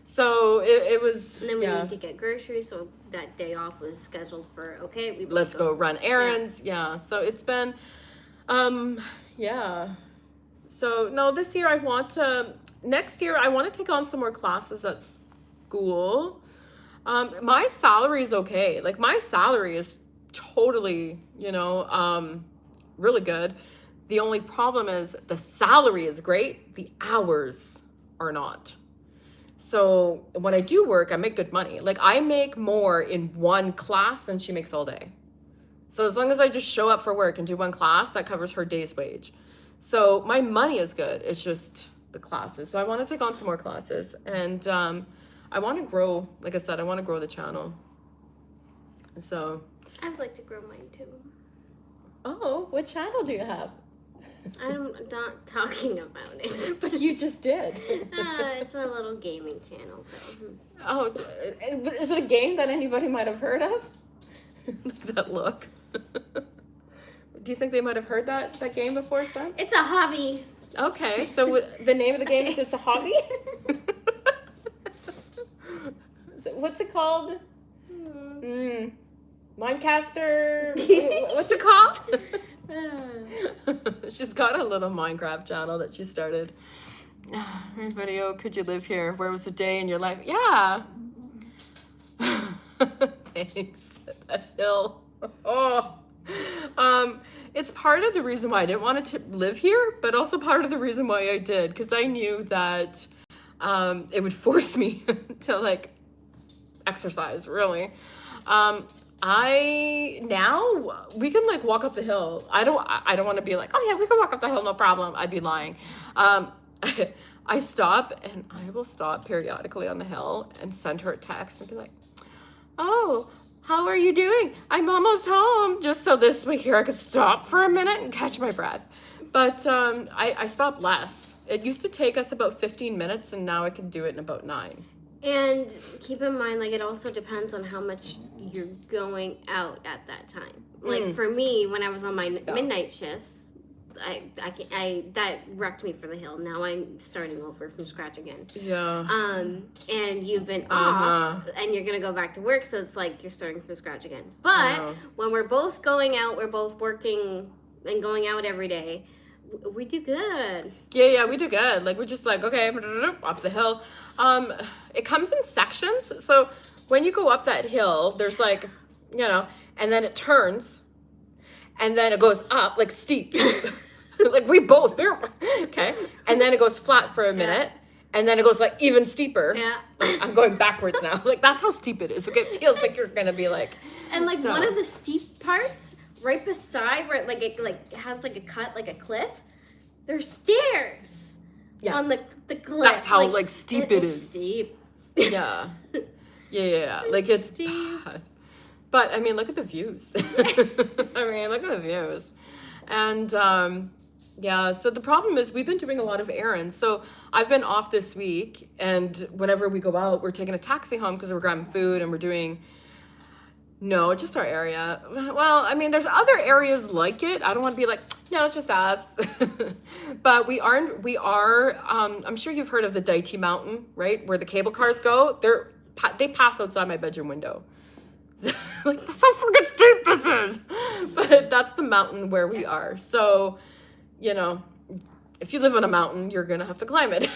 So it was. And then we need to get groceries, so that day off was scheduled for let's go run errands. Yeah. So it's been, yeah. So no, this year next year I want to take on some more classes at school. My salary is okay. Like my salary is totally, really good. The only problem is the salary is great. The hours are not. So when I do work, I make good money. Like I make more in one class than she makes all day. So as long as I just show up for work and do one class, that covers her day's wage. So my money is good. It's just the classes. So I want to take on some more classes. And I want to grow, like I said, I want to grow the channel. So. I would like to grow mine too. Oh, what channel do you have? I'm not talking about it. But you just did. It's a little gaming channel. But, Oh, is it a game that anybody might have heard of? Look at that look. Do you think they might have heard that game before, son? It's a hobby. Okay, so the name of the game is It's a Hobby? What's it called? Minecaster? What's it called? She's got a little Minecraft channel that she started. Her video, could you live here? Where was a day in your life? Yeah. Thanks. That hill. Oh. It's part of the reason why I didn't want to live here, but also part of the reason why I did, because I knew that it would force me to like exercise, really. Now we can like walk up the hill. I don't want to be like, oh yeah, we can walk up the hill, no problem. I'd be lying. I stop, and I will stop periodically on the hill and send her a text and be like, oh, how are you doing? I'm almost home. Just so this week here I could stop for a minute and catch my breath. But I stopped less. It used to take us about 15 minutes, and now I can do it in about 9. And keep in mind, like, it also depends on how much you're going out at that time. Like, for me, when I was on my midnight shifts, I that wrecked me for the hill. Now I'm starting over from scratch again. Yeah. And you've been off, and you're gonna go back to work, so it's like you're starting from scratch again. But when we're both going out, we're both working and going out every day. We do good. Yeah, we do good. Like, we're just like, okay, up the hill. It comes in sections. So when you go up that hill, there's like, and then it turns, and then it goes up, like steep. Like, we both, okay? And then it goes flat for a minute, and then it goes like even steeper. Yeah. Like, I'm going backwards now. Like, that's how steep it is. Okay, it feels like you're gonna be like. And like one of the steep parts, right beside where it has like a cut, like a cliff, there's stairs on the cliff. That's how like steep it is. Steep. Yeah. Like, it's steep. But I mean, look at the views. I mean, look at the views. And so the problem is we've been doing a lot of errands. So I've been off this week, and whenever we go out, we're taking a taxi home because we're grabbing food, and we're doing just our area. Well, I mean, there's other areas like it. I don't want to be like, no, it's just us. But we are, I'm sure you've heard of the Daiti Mountain, right? Where the cable cars go. They pass outside my bedroom window. Like, that's how freaking steep this is. But that's the mountain where we are. So, if you live on a mountain, you're going to have to climb it.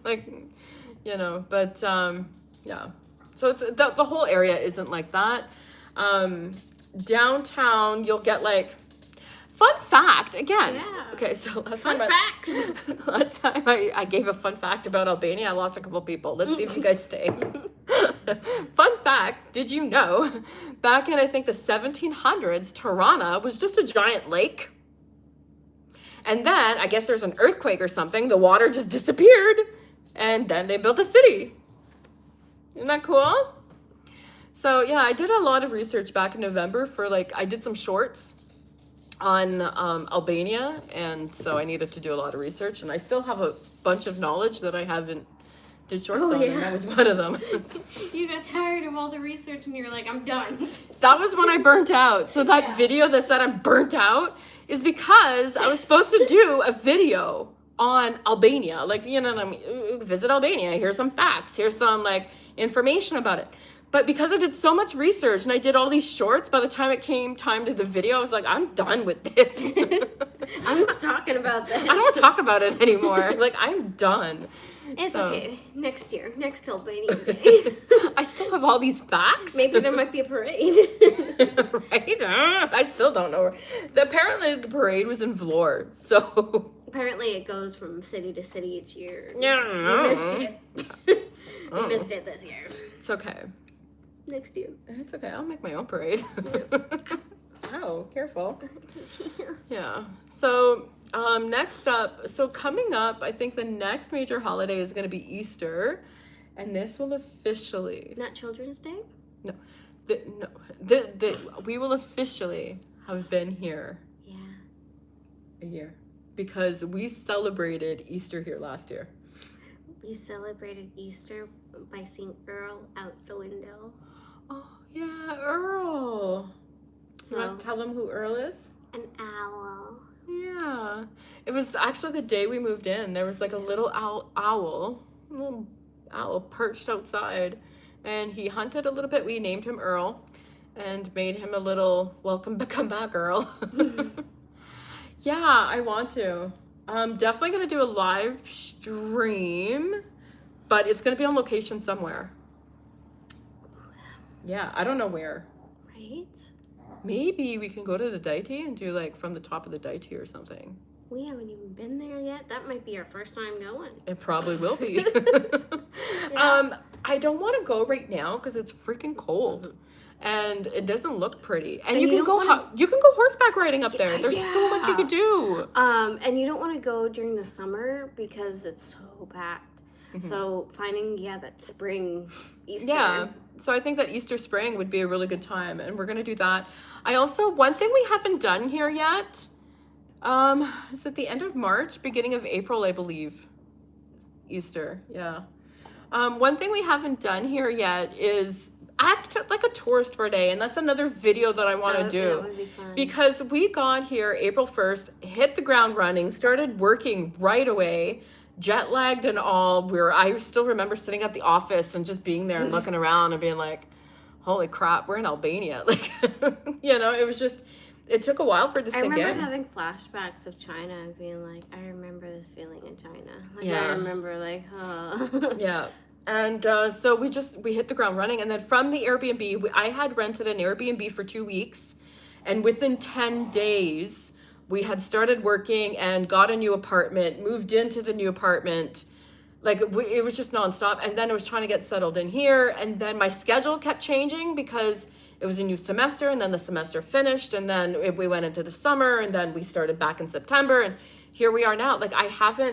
But yeah. So it's the whole area isn't like that. Downtown, you'll get like, fun fact again. Yeah. Okay, so Fun facts. Last time I gave a fun fact about Albania, I lost a couple people. Let's see if you guys stay. Fun fact, did you know, back in I think the 1700s, Tirana was just a giant lake. And then I guess there's an earthquake or something. The water just disappeared, and then they built a city. Isn't that cool? So yeah, I did a lot of research back in November for I did some shorts on Albania, and so I needed to do a lot of research, and I still have a bunch of knowledge that I haven't did shorts on, and that was one of them. You got tired of all the research, and you're like, I'm done. That was when I burnt out. So that video that said I'm burnt out is because I was supposed to do a video on Albania. Like, visit Albania, here's some facts, here's some information about it. But because I did so much research and I did all these shorts, by the time it came time to the video, I was like, I'm done with this. I'm not talking about this. I don't want to talk about it anymore. I'm done. It's okay. Next year. Next Albania Day. I still have all these facts. Maybe there might be a parade. Right? I still don't know. Apparently the parade was in Vlor, so... Apparently it goes from city to city each year. Yeah. We missed it. We missed it this year. It's okay. Next year. It's okay. I'll make my own parade. Ow, careful. Yeah. So next up, coming up, I think the next major holiday is going to be Easter, and this will officially... Not Children's Day? No. We will officially have been here a year, because we celebrated Easter here last year. We celebrated Easter by seeing Earl out the window. Oh, yeah, Earl. You want to tell them who Earl is? An owl. Yeah. It was actually the day we moved in. There was a little owl perched outside, and he hunted a little bit. We named him Earl and made him a little come back, Earl. Yeah, I want to. I'm definitely going to do a live stream, but it's going to be on location somewhere. Yeah, I don't know where. Right? Maybe we can go to the Daiti and do from the top of the Daiti or something. We haven't even been there yet. That might be our first time going. It probably will be. Yeah. I don't want to go right now because it's freaking cold. And it doesn't look pretty. And you can go horseback riding up there. There's so much you could do. And you don't want to go during the summer because it's so packed. Mm-hmm. So finding that spring Easter So I think that Easter spring would be a really good time, and we're gonna do that. I also, one thing we haven't done here yet, is at the end of March, beginning of April, I believe. Easter, yeah. One thing we haven't done here yet is act like a tourist for a day, and that's another video that I want to do. That would be fun. Because we got here April 1st, hit the ground running, started working right away, jet lagged and all. I still remember sitting at the office and just being there and looking around and being like, holy crap, we're in Albania. Like, you know, it was just, it took a while for this I thing remember having flashbacks of China and being like, I remember this feeling in China. Like, Yeah. I remember, like, Yeah. And so we hit the ground running. And then from the Airbnb, I had rented an Airbnb for 2 weeks. And within 10 days, we had started working and got a new apartment, moved into the new apartment. Like, it was just nonstop. And then I was trying to get settled in here. And then my schedule kept changing because it was a new semester. And then the semester finished. And then we went into the summer. And then we started back in September. And here we are now. Like,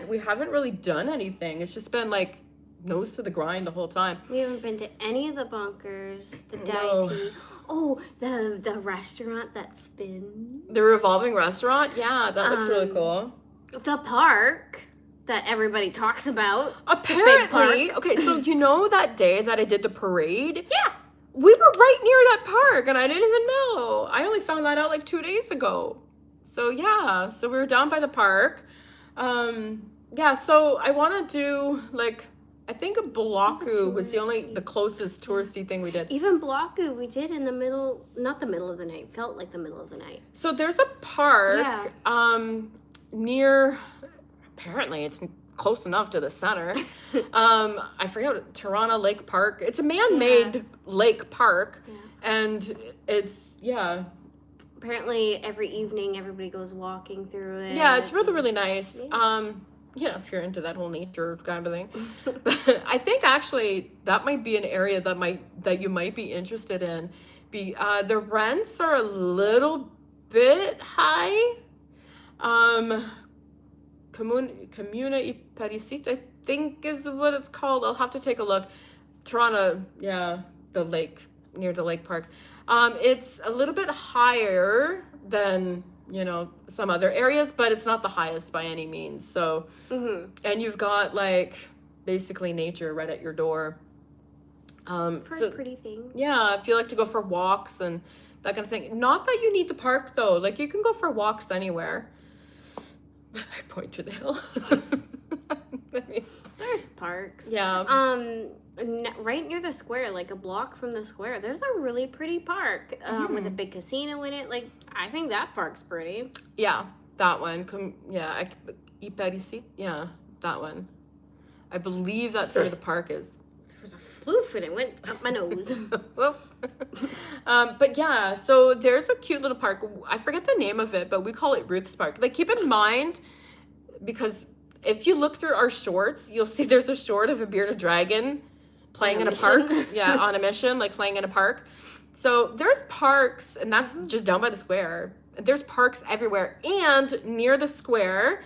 we haven't really done anything. It's just been like nose to the grind the whole time. We haven't been to any of the bunkers, the No. diety. Oh, the restaurant that spins. The revolving restaurant? Yeah, that looks really cool. The park that everybody talks about. Apparently, okay, so you know that day that I did the parade? Yeah. We were right near that park and I didn't even know. I only found that out like 2 days ago. So yeah, so we were down by the park. Yeah, so I want to do like, I think Bulaku was the closest touristy thing we did. Even Bulaku, we did in the middle, not the middle of the night, felt like the middle of the night. So there's a park near, apparently it's close enough to the center. I forget what, Tirana Lake Park. It's a man-made lake park. Yeah. And it's, Apparently every evening everybody goes walking through it. Yeah, it's really, really nice. Yeah. If you're into that whole nature kind of thing. But I think actually that might be an area that you might be interested in. The rents are a little bit high. Comuna y Parisite, I think is what it's called. I'll have to take a look. Tirana, the lake, near the lake park. It's a little bit higher than, some other areas, but it's not the highest by any means. So, and you've got like basically nature right at your door. For pretty things. Yeah, if you like to go for walks and that kind of thing. Not that you need the park though. Like you can go for walks anywhere. I point to the hill. There's parks. Yeah. Right near the square, like a block from the square, there's a really pretty park with a big casino in it. Like, I think that park's pretty. Yeah, that one. Yeah, that one. I believe that's where the park is. There was a floof and it went up my nose. But yeah, so there's a cute little park. I forget the name of it, but we call it Ruth's Park. Like, keep in mind, because if you look through our shorts, you'll see there's a short of a bearded dragon playing in a park. Yeah, on a mission, like playing in a park. So there's parks, and that's just down by the square. There's parks everywhere. And near the square,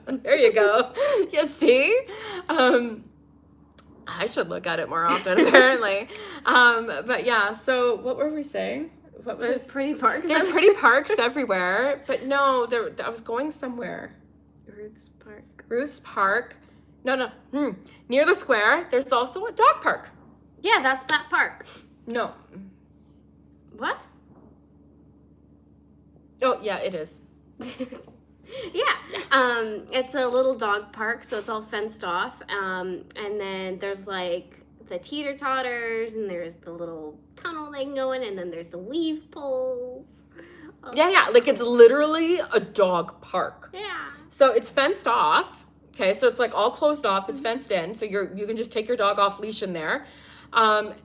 there you go. You see? I should look at it more often, apparently. But yeah, so what were we saying? There's pretty parks. There's pretty parks everywhere. But no, I was going somewhere. Ruth's Park. Ruth's Park. No. Near the square, there's also a dog park. Yeah, that's that park. No. What? Oh, yeah, it is. Yeah. It's a little dog park, so it's all fenced off. And then there's like the teeter-totters, and there's the little tunnel they can go in, and then there's the weave poles. Yeah, like it's literally a dog park. Yeah. So it's fenced off. Okay, so it's like all closed off. It's fenced in, so you can just take your dog off leash in there.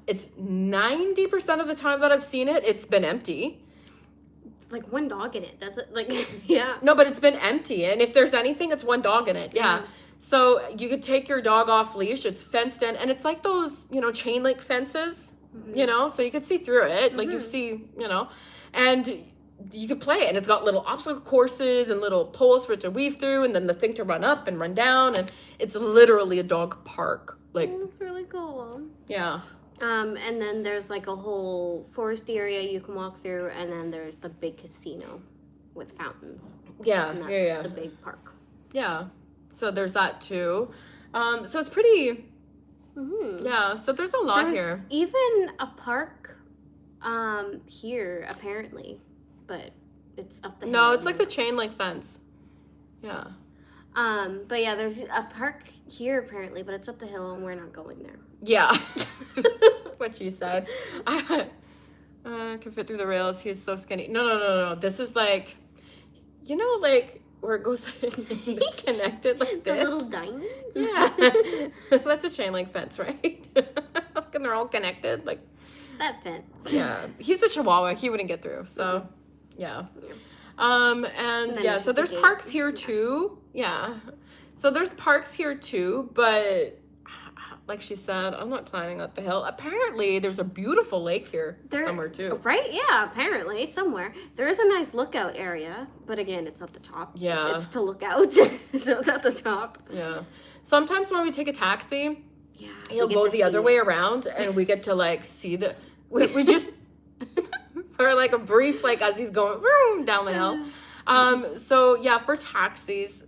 It's 90% of the time that I've seen it, it's been empty. Like one dog in it. That's it. Like, yeah. No, but it's been empty, and if there's anything, it's one dog in it. Yeah. So you could take your dog off leash. It's fenced in, and it's like those, chain link fences, so you could see through it. Like you see, and you could play it, and it's got little obstacle courses and little poles for it to weave through, and then the thing to run up and run down, and it's literally a dog park. Like, it's really cool. Yeah. And then there's like a whole forest area you can walk through, and then there's the big casino with fountains. Yeah, And that's the big park. Yeah. So there's that too. So it's pretty. Yeah. So there's a lot here. Even a park, here apparently, but it's up the hill. No, it's like the chain link fence. Yeah. But yeah, there's a park here apparently, but it's up the hill and we're not going there. Yeah. What you said. I can fit through the rails. He's so skinny. No. This is like, like where it goes connected like the this. little diamonds? Yeah. That's a chain link fence, right? And they're all connected. Like that fence. Yeah. He's a Chihuahua. He wouldn't get through. So, yeah. And yeah, so there's parks here too. Yeah. So there's parks here too, but like she said, I'm not climbing up the hill. Apparently, there's a beautiful lake here somewhere too. Right? Yeah, apparently, somewhere. There is a nice lookout area, but again, it's at the top. Yeah. It's to look out, so it's at the top. Yeah. Sometimes when we take a taxi, he'll go the other way around, and we get to like see the... We just... for like a brief, like as he's going vroom, down the hill. So yeah, for taxis,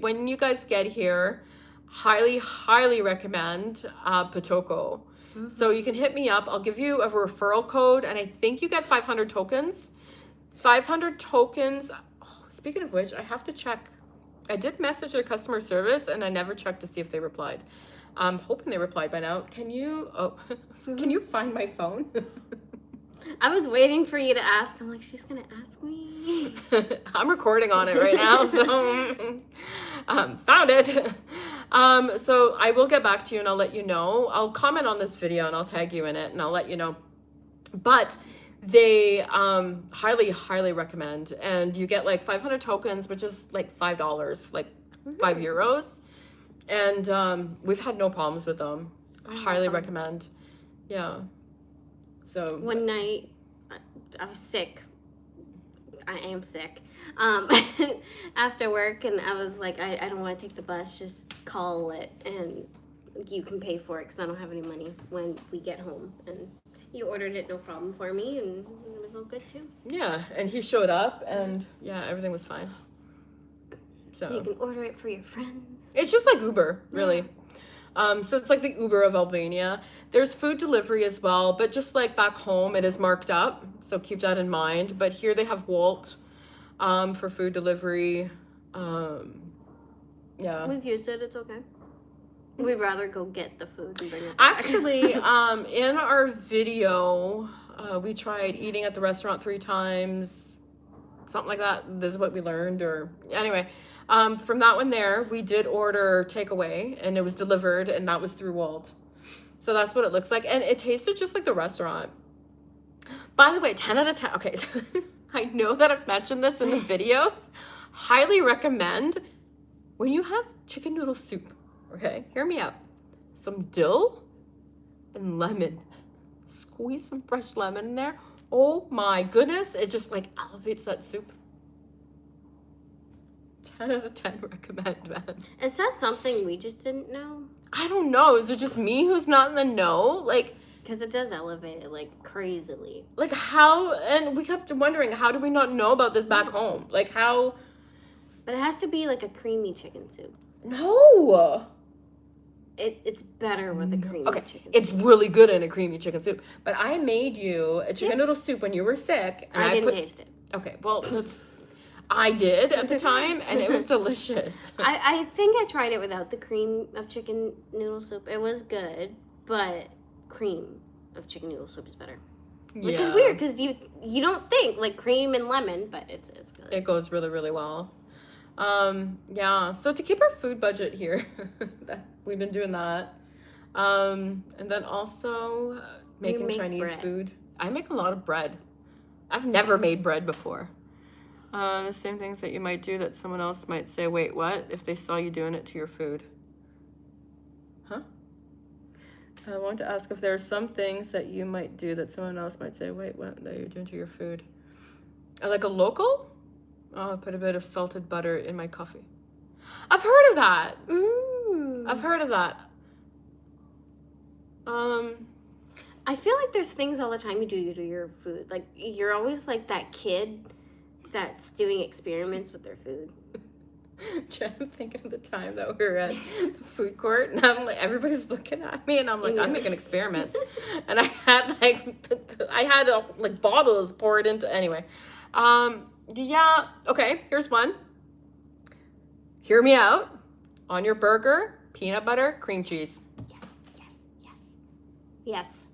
when you guys get here, highly recommend Potoko. So you can hit me up. I'll give you a referral code, and I think you get 500 tokens. 500 tokens. Oh, speaking of which, I have to check. I did message their customer service, and I never checked to see if they replied. I'm hoping they replied by now. Can you find my phone? I was waiting for you to ask. I'm like, she's gonna ask me. I'm recording on it right now, so found it. So I will get back to you and I'll let you know. I'll comment on this video and I'll tag you in it and I'll let you know. But they highly recommend, and you get like 500 tokens, which is like $5, like €5, and we've had no problems with them. Highly recommend. Yeah. So one night, I was sick. I am sick. After work, and I was like, I don't want to take the bus. Just call it, and you can pay for it because I don't have any money when we get home. And you ordered it, no problem for me, and it was all good too. Yeah, and he showed up, and yeah, everything was fine. So you can order it for your friends. It's just like Uber, really. So it's like the Uber of Albania. There's food delivery as well, but just like back home, it is marked up. So keep that in mind. But here they have Wolt for food delivery. Yeah. We've used it. It's okay. We'd rather go get the food and bring it back. Actually, in our video, we tried eating at the restaurant 3 times. Something like that. This is what we learned. Or anyway. From that one there, we did order takeaway, and it was delivered, and that was through Wolt. So that's what it looks like, and it tasted just like the restaurant. By the way, 10 out of 10. Okay, I know that I've mentioned this in the videos. Highly recommend when you have chicken noodle soup. Okay, hear me out. Some dill and lemon. Squeeze some fresh lemon in there. Oh my goodness, it just like elevates that soup. 10 out of 10 recommend, man. Is that something we just didn't know? I don't know. Is it just me who's not in the know? Like, because it does elevate it like crazily. Like how? And we kept wondering, how do we not know about this back home? Like how? But it has to be like a creamy chicken soup. No. It's better with a creamy chicken soup. It's really good in a creamy chicken soup. But I made you a chicken noodle soup when you were sick. And I didn't taste it. Okay, well, I did at the time, and it was delicious. I think I tried it without the cream of chicken noodle soup. It was good, but cream of chicken noodle soup is better. Which is weird, because you don't think, like, cream and lemon, but it's good. It goes really, really well. Yeah, so to keep our food budget here, we've been doing that. And then also making Chinese food. I make a lot of bread. I've never made bread before. The same things that you might do that someone else might say, wait, what? If they saw you doing it to your food. Huh? I want to ask if there are some things that you might do that someone else might say, wait, what? That you're doing to your food. Like a local? Oh, I put a bit of salted butter in my coffee. I've heard of that. I've heard of that. I feel like there's things all the time you do to your food. Like, you're always like that kid that's doing experiments with their food. I'm thinking of the time that we were at the food court, and I'm like, everybody's looking at me, and I'm like, I'm making experiments, and I had like bottles poured into, anyway. Yeah, okay, here's one. Hear me out. On your burger, peanut butter, cream cheese. Yes, yes, yes. Yes.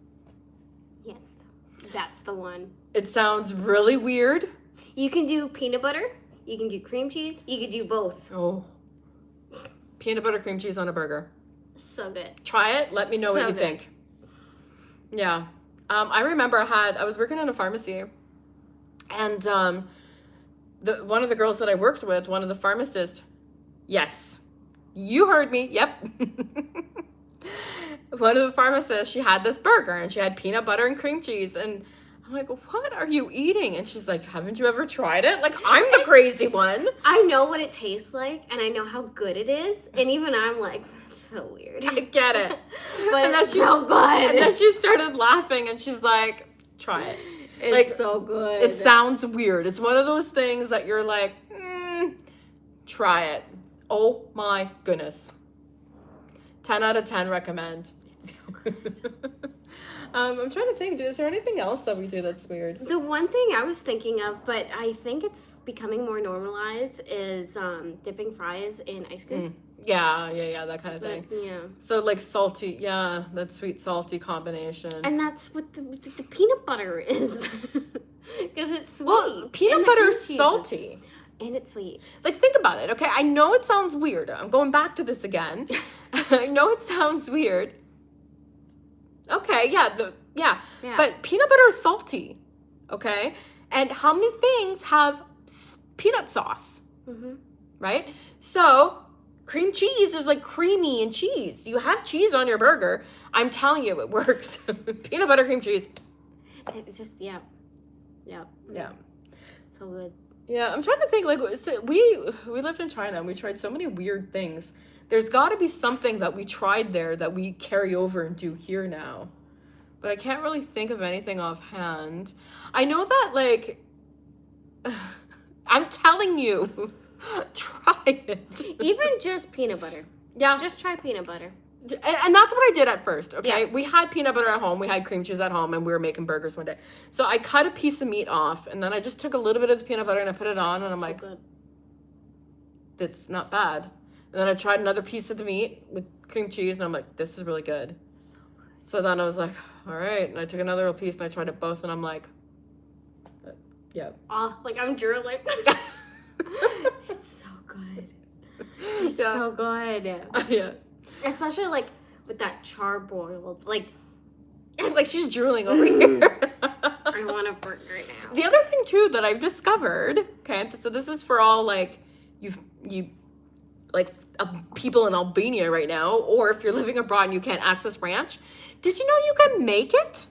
Yes. That's the one. It sounds really weird. You can do peanut butter, you can do cream cheese, you can do both. Oh. Peanut butter, cream cheese on a burger. So good. Try it, let me know what you think. Yeah. I remember I was working in a pharmacy, and one of the girls that I worked with, one of the pharmacists, yes, you heard me, yep. One of the pharmacists, she had this burger, and she had peanut butter and cream cheese, and I'm like, what are you eating? And she's like, haven't you ever tried it? Like, I'm the crazy one. I know what it tastes like, and I know how good it is, and even I'm like, that's so weird. I get it. But it's so good. And then she started laughing, and she's like, try it. It's like, so good. It sounds weird. It's one of those things that you're like, try it. Oh my goodness. 10 out of 10 recommend. It's so good. I'm trying to think, is there anything else that we do that's weird? The one thing I was thinking of, but I think it's becoming more normalized, is dipping fries in ice cream. Yeah, that kind of thing. Yeah. So like salty, yeah, that sweet salty combination. And that's what the peanut butter is. Because it's sweet. Well, peanut butter is salty. And it's sweet. Like, think about it, okay? I know it sounds weird. I'm going back to this again. I know it sounds weird. Okay, yeah. But peanut butter is salty, okay? And how many things have peanut sauce, right? So cream cheese is like creamy and cheese. You have cheese on your burger. I'm telling you, it works. Peanut butter, cream cheese. It's just, yeah. So good. Yeah, I'm trying to think, like, we lived in China, and we tried so many weird things. There's got to be something that we tried there that we carry over and do here now. But I can't really think of anything offhand. I know that, like, I'm telling you, try it. Even just peanut butter. Yeah. Just try peanut butter. And that's what I did at first, okay? Yeah. We had peanut butter at home, we had cream cheese at home, and we were making burgers one day. So I cut a piece of meat off, and then I just took a little bit of the peanut butter and I put it on, and I'm like, good. That's not bad. And then I tried another piece of the meat with cream cheese, and I'm like, this is really good. So good. So then I was like, all right. And I took another little piece, and I tried it both, and I'm like, yeah. Like I'm drooling. It's so good. It's so good. Yeah. Especially like with that charbroiled, like she's drooling over here. I want a burger now. The other thing too that I've discovered, okay, so this is for all like you like people in Albania right now, or if you're living abroad and you can't access ranch, did you know you can make it?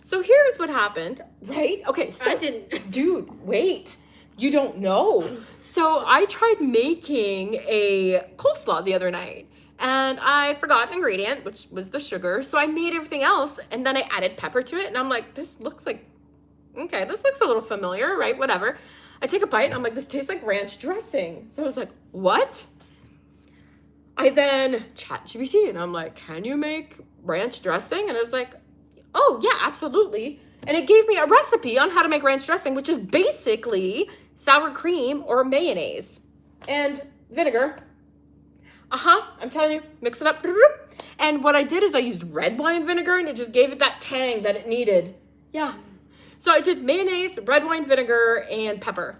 So here's what happened, right? Okay, so I didn't. Dude, wait. You don't know. So I tried making a coleslaw the other night, and I forgot an ingredient, which was the sugar. So I made everything else, and then I added pepper to it, and I'm like, this looks a little familiar, right? Whatever. I take a bite, and I'm like, this tastes like ranch dressing. So I was like, what? I then ChatGPT, and I'm like, can you make ranch dressing? And I was like, oh, yeah, absolutely. And it gave me a recipe on how to make ranch dressing, which is basically sour cream or mayonnaise and vinegar. I'm telling you, mix it up. And what I did is I used red wine vinegar, and it just gave it that tang that it needed. Yeah. So I did mayonnaise, red wine vinegar, and pepper.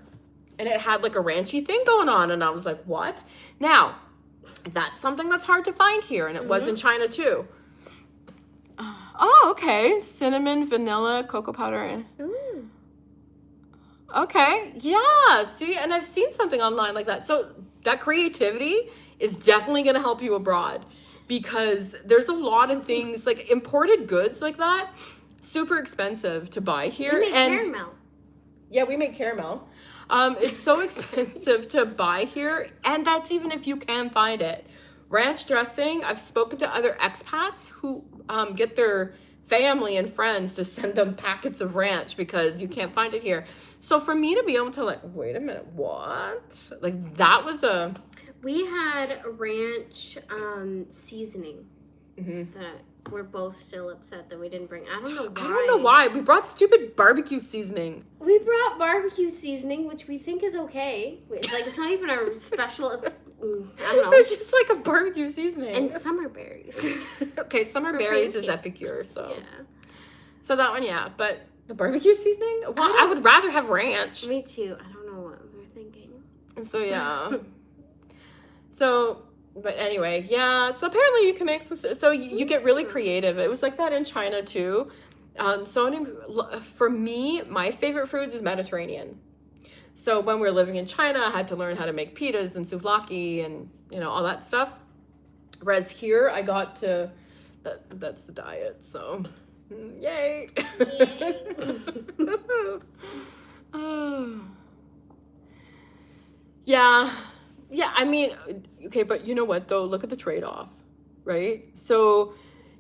And it had like a ranchy thing going on. And I was like, what? Now, that's something that's hard to find here. And it was in China too. Oh, okay. Cinnamon, vanilla, cocoa powder, and... Okay, yeah, see, and I've seen something online like that. So that creativity is definitely going to help you abroad, because there's a lot of things, like imported goods like that, super expensive to buy here. We make caramel. Yeah, we make caramel. It's so expensive to buy here, and that's even if you can find it. Ranch dressing, I've spoken to other expats who get their family and friends to send them packets of ranch because you can't find it here. So for me to be able to like, wait a minute, what? Like that was a... We had ranch seasoning that we're both still upset that we didn't bring. I don't know why. I don't know why. We brought stupid barbecue seasoning. We brought barbecue seasoning, which we think is okay. Like, it's not even our special. It's, I don't know. It's just like a barbecue seasoning. And summer berries. Okay, summer berries is pancakes. epicure, so. Yeah. So that one, yeah. But the barbecue seasoning? Well, I would rather have ranch. Me too. I don't know what we were thinking. And so, yeah. So... But anyway, yeah, so apparently you can make some, so you get really creative. It was like that in China too. For me, my favorite foods is Mediterranean. So when we were living in China, I had to learn how to make pitas and souvlaki and, you know, all that stuff. Whereas here, I got to, that's the diet, so yay. Yeah. Yeah, I mean, okay, but you know what, though? Look at the trade-off, right? So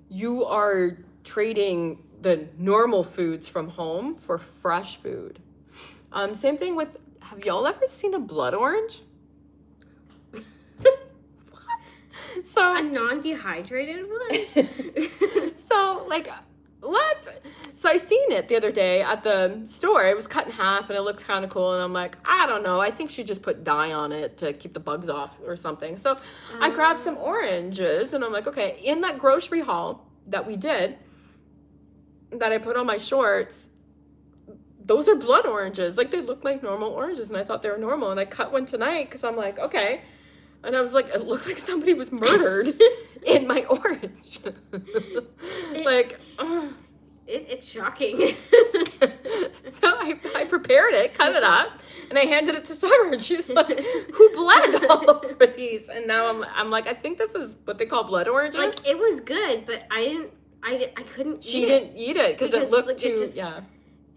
you are trading the normal foods from home for fresh food. Same thing with, have y'all ever seen a blood orange? What? So A non-dehydrated one? So, like, what? So I seen it the other day at the store. It was cut in half and it looked kind of cool. And I'm like, I don't know. I think she just put dye on it to keep the bugs off or something. So I grabbed some oranges and I'm like, okay, in that grocery haul that we did, that I put on my shorts, those are blood oranges. Like, they look like normal oranges. And I thought they were normal. And I cut one tonight because I'm like, okay. And I was like, it looked like somebody was murdered in my orange. It's shocking. So I prepared it, cut it up, and I handed it to Summer. And she was like, who bled all over these? And now I'm like, I think this is what they call blood oranges. Like, it was good, but I couldn't eat it. She didn't eat it because it looked too,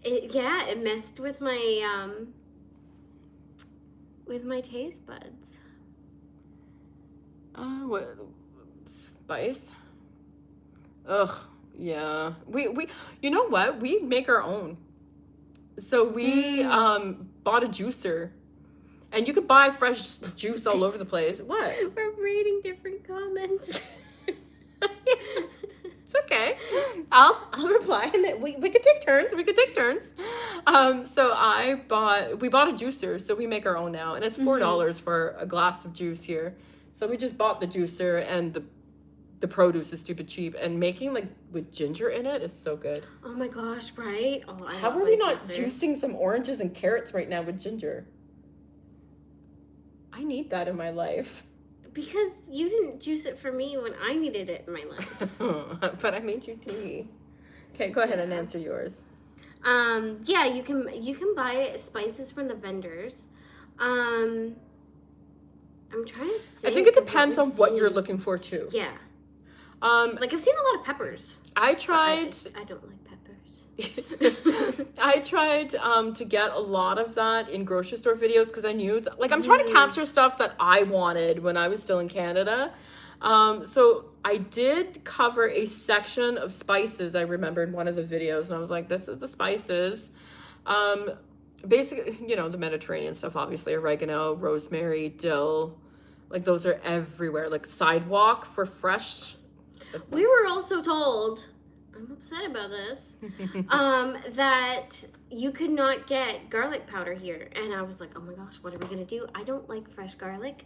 It messed with my taste buds. What spice? Ugh, yeah. We you know what? We make our own. So we bought a juicer, and you could buy fresh juice all over the place. What? We're reading different comments. It's okay. I'll reply, and then we could take turns. We could take turns. So we bought a juicer, so we make our own now, and it's $4 for a glass of juice here. So we just bought the juicer, and the produce is stupid cheap, and making like with ginger in it is so good. Oh my gosh, right? Oh, How are we not juicing some oranges and carrots right now with ginger? I need that in my life. Because you didn't juice it for me when I needed it in my life. But I made you tea. Okay, go ahead and answer yours. Yeah, you can buy spices from the vendors. I'm trying to think. I think it depends on what you're looking for too. Yeah. Like, I've seen a lot of peppers. I tried. I don't like peppers. I tried to get a lot of that in grocery store videos because I knew that, like, I'm trying to capture stuff that I wanted when I was still in Canada. So I did cover a section of spices. I remember in one of the videos, and I was like, this is the spices. Basically, you know, the Mediterranean stuff, obviously, oregano, rosemary, dill, like those are everywhere. Like sidewalk for fresh. We were also told, I'm upset about this, that you could not get garlic powder here. And I was like, oh my gosh, what are we going to do? I don't like fresh garlic.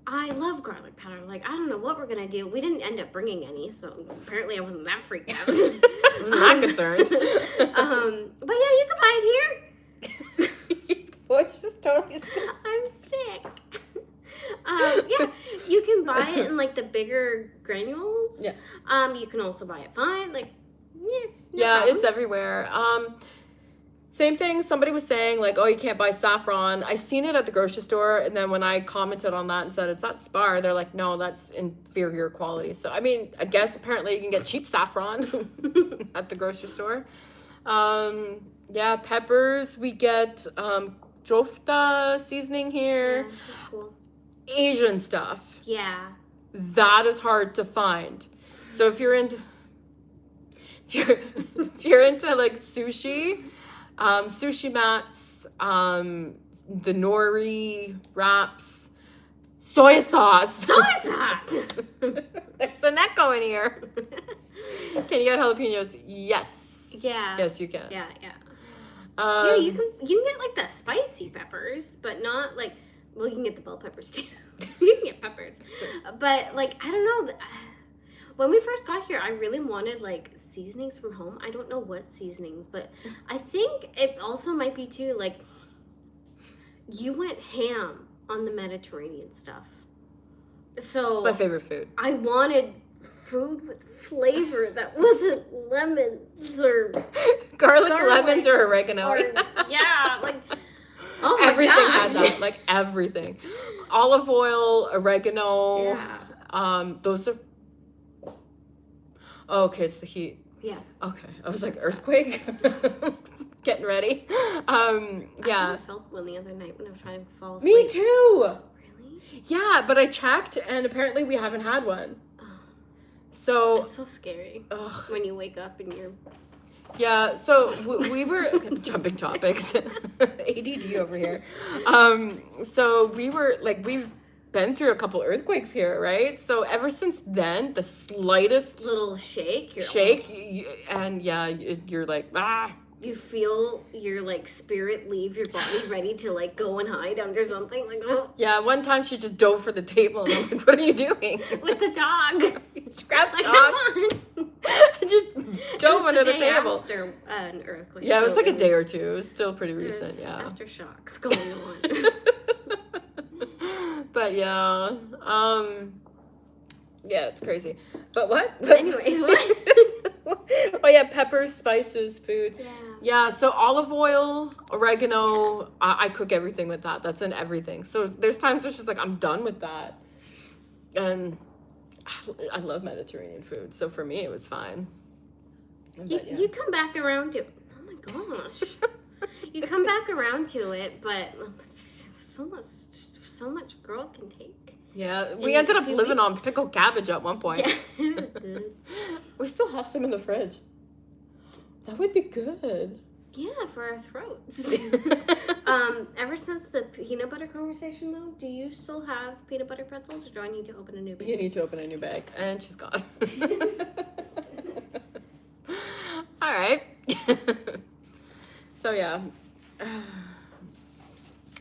I love garlic powder. Like, I don't know what we're going to do. We didn't end up bringing any, so apparently I wasn't that freaked out. I'm not concerned. But yeah, you can buy it here. Voice just totally I'm sick. Yeah, you can buy it in like the bigger granules. Yeah. You can also buy it fine. Like, yeah. Yeah, it's everywhere. Same thing. Somebody was saying like, oh, you can't buy saffron. I seen it at the grocery store, and then when I commented on that and said it's not Spar, they're like, no, that's inferior quality. So I mean, I guess apparently you can get cheap saffron at the grocery store. Yeah, peppers. We get jofta seasoning here. Yeah, that's cool. Asian stuff. Yeah. that is hard to find. So if you're into like sushi, sushi mats, the nori wraps, soy sauce. There's an echo in here. Can you get jalapenos? Yes. Yeah. Yes, you can. Yeah. Yeah, you can get like the spicy peppers, but not like, well, you can get the bell peppers too. You can get peppers, but like, I don't know. When we first got here, I really wanted like seasonings from home. I don't know what seasonings, but I think it also might be too like, you went ham on the Mediterranean stuff. So my favorite food. I wanted food with flavor that wasn't lemons or garlic, lemons, or oregano. Yeah, like, oh my everything gosh. had that, like everything. Olive oil, oregano. Yeah. Those are. Oh, okay, it's the heat. Yeah. Okay, I was like earthquake. Getting ready. Yeah. I felt one the other night when I was trying to fall asleep. Me too. Really? Yeah, but I checked, and apparently we haven't had one. So it's so scary when you wake up and you're. Yeah, so we were jumping topics. ADD over here. So we were like, we've been through a couple earthquakes here, right? So ever since then, the slightest little shake, you're like, ah. You feel your like spirit leave your body, ready to like go and hide under something. Like, oh. Yeah, one time she just dove for the table, and I'm like, "What are you doing?" With the dog. Just grabbed the dog. Come on. Just dove under the table. After an earthquake. Yeah, it was like a day or two. It was still pretty recent. Yeah. Aftershocks going on. But yeah, yeah, it's crazy. But what? Anyways, what? Oh yeah, peppers, spices, food. Yeah. Yeah, so olive oil, oregano, I cook everything with that. That's in everything. So there's times it's just like, I'm done with that. And I love Mediterranean food. So for me, it was fine. You come back around to, oh my gosh. You come back around to it, but so much girl can take. Yeah, we ended up living on pickled cabbage at one point. Yeah, it was good. We still have some in the fridge. That would be good. Yeah, for our throats. Ever since the peanut butter conversation, though, do you still have peanut butter pretzels, or do I need to open a new bag? You need to open a new bag, and she's gone. All right. So yeah,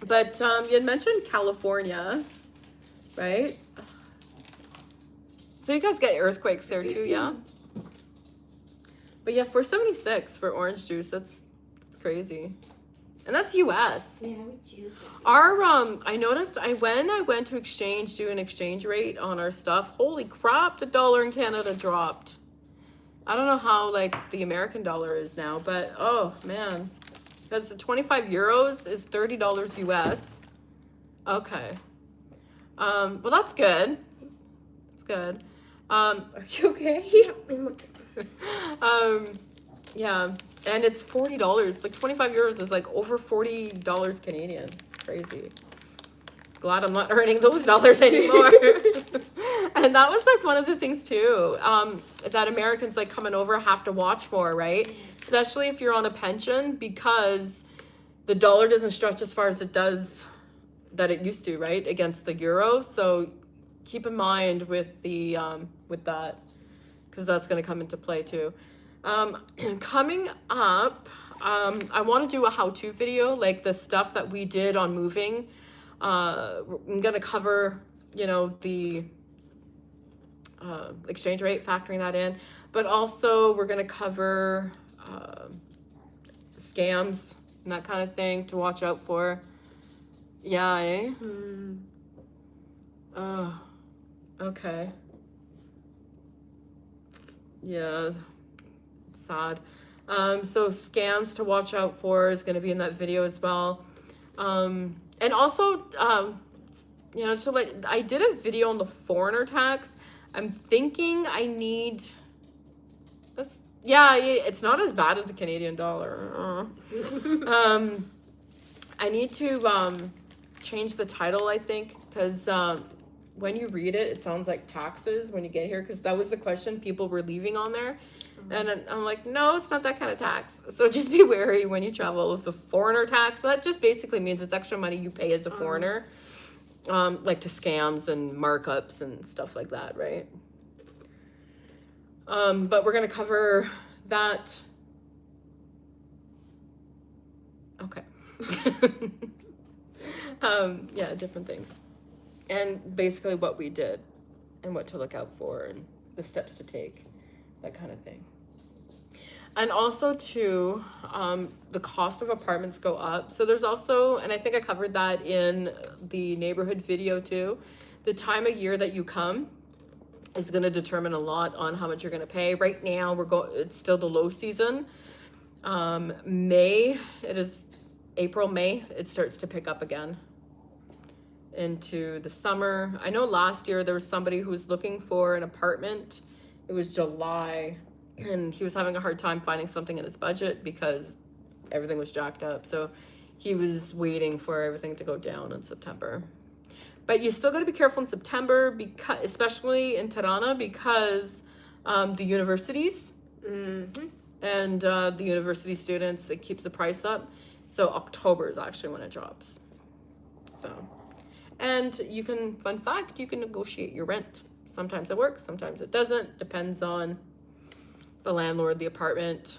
but you had mentioned California, right? So you guys get earthquakes there too, yeah? But yeah, 476 for orange juice. That's crazy. And that's US. Yeah, we juice it. Our I noticed I went to exchange, do an exchange rate on our stuff. Holy crap, the dollar in Canada dropped. I don't know how like the American dollar is now, but oh man. Because the 25 euros is $30 US. Okay. Well that's good. That's good. Are you okay? Yeah, I'm okay. Yeah, and it's $40. Like 25 euros is like over $40 Canadian. Crazy. Glad I'm not earning those dollars anymore. And that was like one of the things too, that Americans like coming over have to watch for, right? Yes. Especially if you're on a pension, because the dollar doesn't stretch as far as it does that it used to, right? Against the euro. So keep in mind with the with that, because that's going to come into play too. Coming up, I want to do a how-to video, like the stuff that we did on moving. I'm going to cover, you know, the exchange rate, factoring that in, but also we're going to cover scams and that kind of thing to watch out for. Yeah, eh? Oh, okay. Yeah, sad. So scams to watch out for is going to be in that video as well. And also, you know, so like I did a video on the foreigner tax. I'm thinking I need, yeah, it's not as bad as the Canadian dollar. I need to change the title, I think, because when you read it, it sounds like taxes when you get here, because that was the question people were leaving on there. And I'm like, no, it's not that kind of tax. So just be wary when you travel with the foreigner tax. So that just basically means it's extra money you pay as a foreigner, like to scams and markups and stuff like that, right? But we're going to cover that. Okay. Yeah, different things. And basically what we did and what to look out for and the steps to take, that kind of thing. And also too, the cost of apartments go up. So there's also, and I think I covered that in the neighborhood video too, the time of year that you come is going to determine a lot on how much you're going to pay. Right now, it's still the low season. May, it is April, May, it starts to pick up again into the summer. I know last year there was somebody who was looking for an apartment. It was July, and he was having a hard time finding something in his budget because everything was jacked up. So he was waiting for everything to go down in September. But you still got to be careful in September, because, especially in Tirana, because the universities and the university students, it keeps the price up. So October is actually when it drops. So, and you can, fun fact, you can negotiate your rent. Sometimes it works, sometimes it doesn't. Depends on the landlord, the apartment,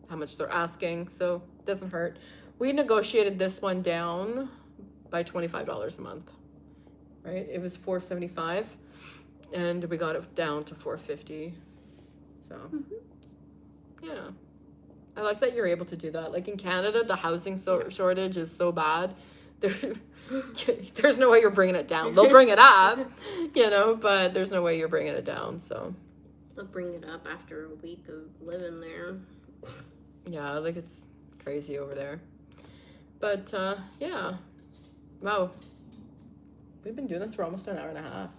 how much they're asking. So it doesn't hurt. We negotiated this one down by $25 a month. Right, it was $475, and we got it down to $450. So, yeah, I like that you're able to do that. Like in Canada, the housing shortage is so bad. There's no way you're bringing it down. They'll bring it up, you know, but there's no way you're bringing it down. So they'll bring it up after a week of living there. Yeah, like it's crazy over there. But yeah, wow. We've been doing this for almost an hour and a half.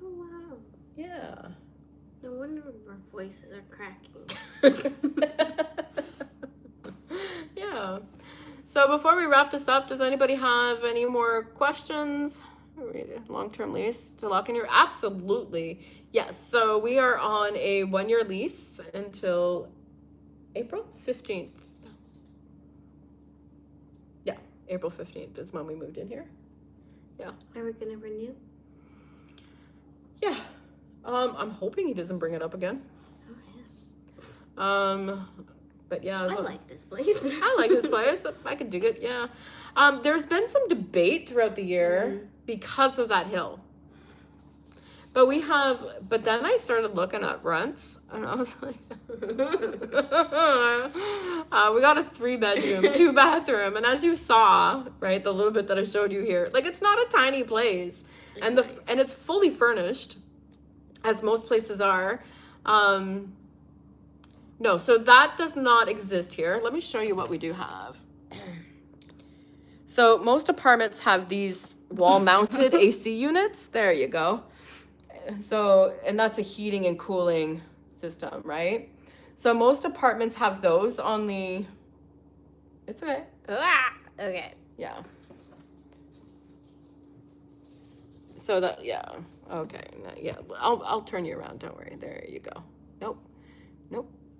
Oh, wow. Yeah. No wonder our voices are cracking. Yeah. So before we wrap this up, does anybody have any more questions? Long-term lease to lock in your... Absolutely. Yes. So we are on a 1-year lease until April 15th. Yeah. April 15th is when we moved in here. Yeah. Are we gonna renew? Yeah. I'm hoping he doesn't bring it up again. Oh yeah. But yeah. I like this place. I like this place. I could dig it. Yeah. There's been some debate throughout the year because of that hill. But then I started looking at rents, and I was like, we got a 3-bedroom, 2-bathroom, and as you saw, right, the little bit that I showed you here, like it's not a tiny place, and it's fully furnished, as most places are. No, so that does not exist here. Let me show you what we do have. So most apartments have these wall-mounted AC units. There you go. So, and that's a heating and cooling system, right? So most apartments have those on the, it's okay. Okay. Yeah. So that, yeah, okay, yeah, I'll turn you around, don't worry, there you go. Nope,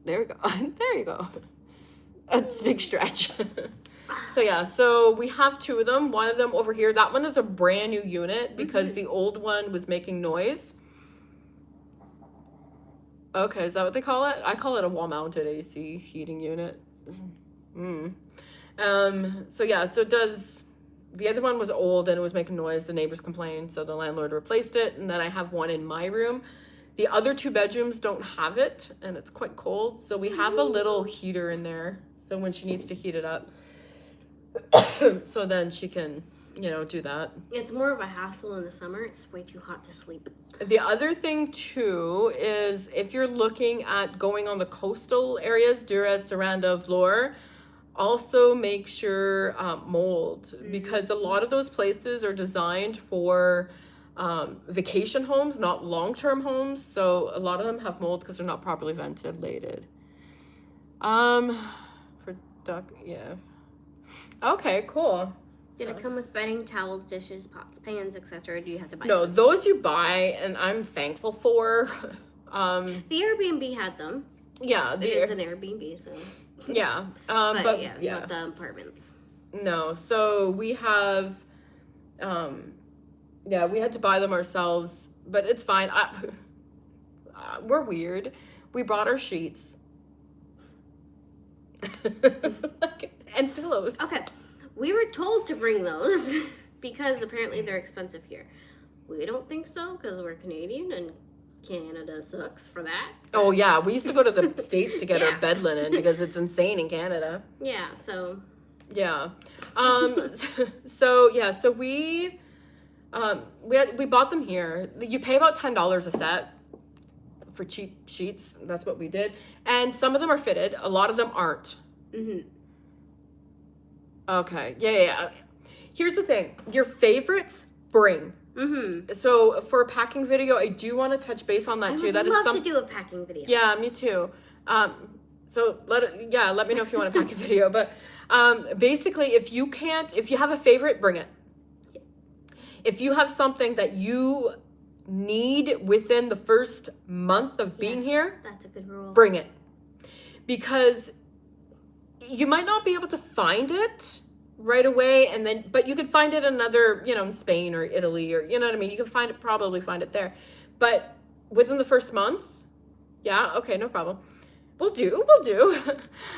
there we go, there you go. That's a big stretch. So yeah, so we have 2 of them. One of them over here, that one is a brand new unit because the old one was making noise. Okay, is that what they call it? I call it a wall-mounted AC heating unit. So yeah, so it does, the other one was old and it was making noise. The neighbors complained, so the landlord replaced it. And then I have one in my room. The other 2 bedrooms don't have it, and it's quite cold. So we have a little heater in there. So when she needs to heat it up, so then she can, do that. It's more of a hassle in the summer. It's way too hot to sleep. The other thing too is if you're looking at going on the coastal areas, Dura, Saranda, Vlore, also make sure mold, because a lot of those places are designed for vacation homes, not long-term homes. So a lot of them have mold because they're not properly ventilated. For duck, yeah. Okay, cool. Did it come with bedding, towels, dishes, pots, pans, etc.? Or do you have to buy No, those you buy, and I'm thankful for. The Airbnb had them. Yeah. It is an Airbnb, so. Yeah. But yeah, not the apartments. No. So we have, we had to buy them ourselves, but it's fine. We're weird. We brought our sheets. And pillows. Okay. We were told to bring those because apparently they're expensive here. We don't think so because we're Canadian and Canada sucks for that. Oh yeah, we used to go to the States to get our bed linen because it's insane in Canada. Yeah, so. Yeah. So we bought them here. You pay about $10 a set for cheap sheets. That's what we did. And some of them are fitted. A lot of them aren't. Mm-hmm. Okay. Yeah. Here's the thing. Your favorites, bring. Mm-hmm. So for a packing video, I do want to touch base on that too. I would love to do a packing video. Yeah, me too. So let me know if you want a packing video. But basically, if you have a favorite, bring it. If you have something that you need within the first month of being here, that's a good rule. Bring it. Because you might not be able to find it right away, but you could find it in another, in Spain or Italy, or you know what I mean. You can probably find it there, but within the first month, yeah, okay, no problem. We'll do.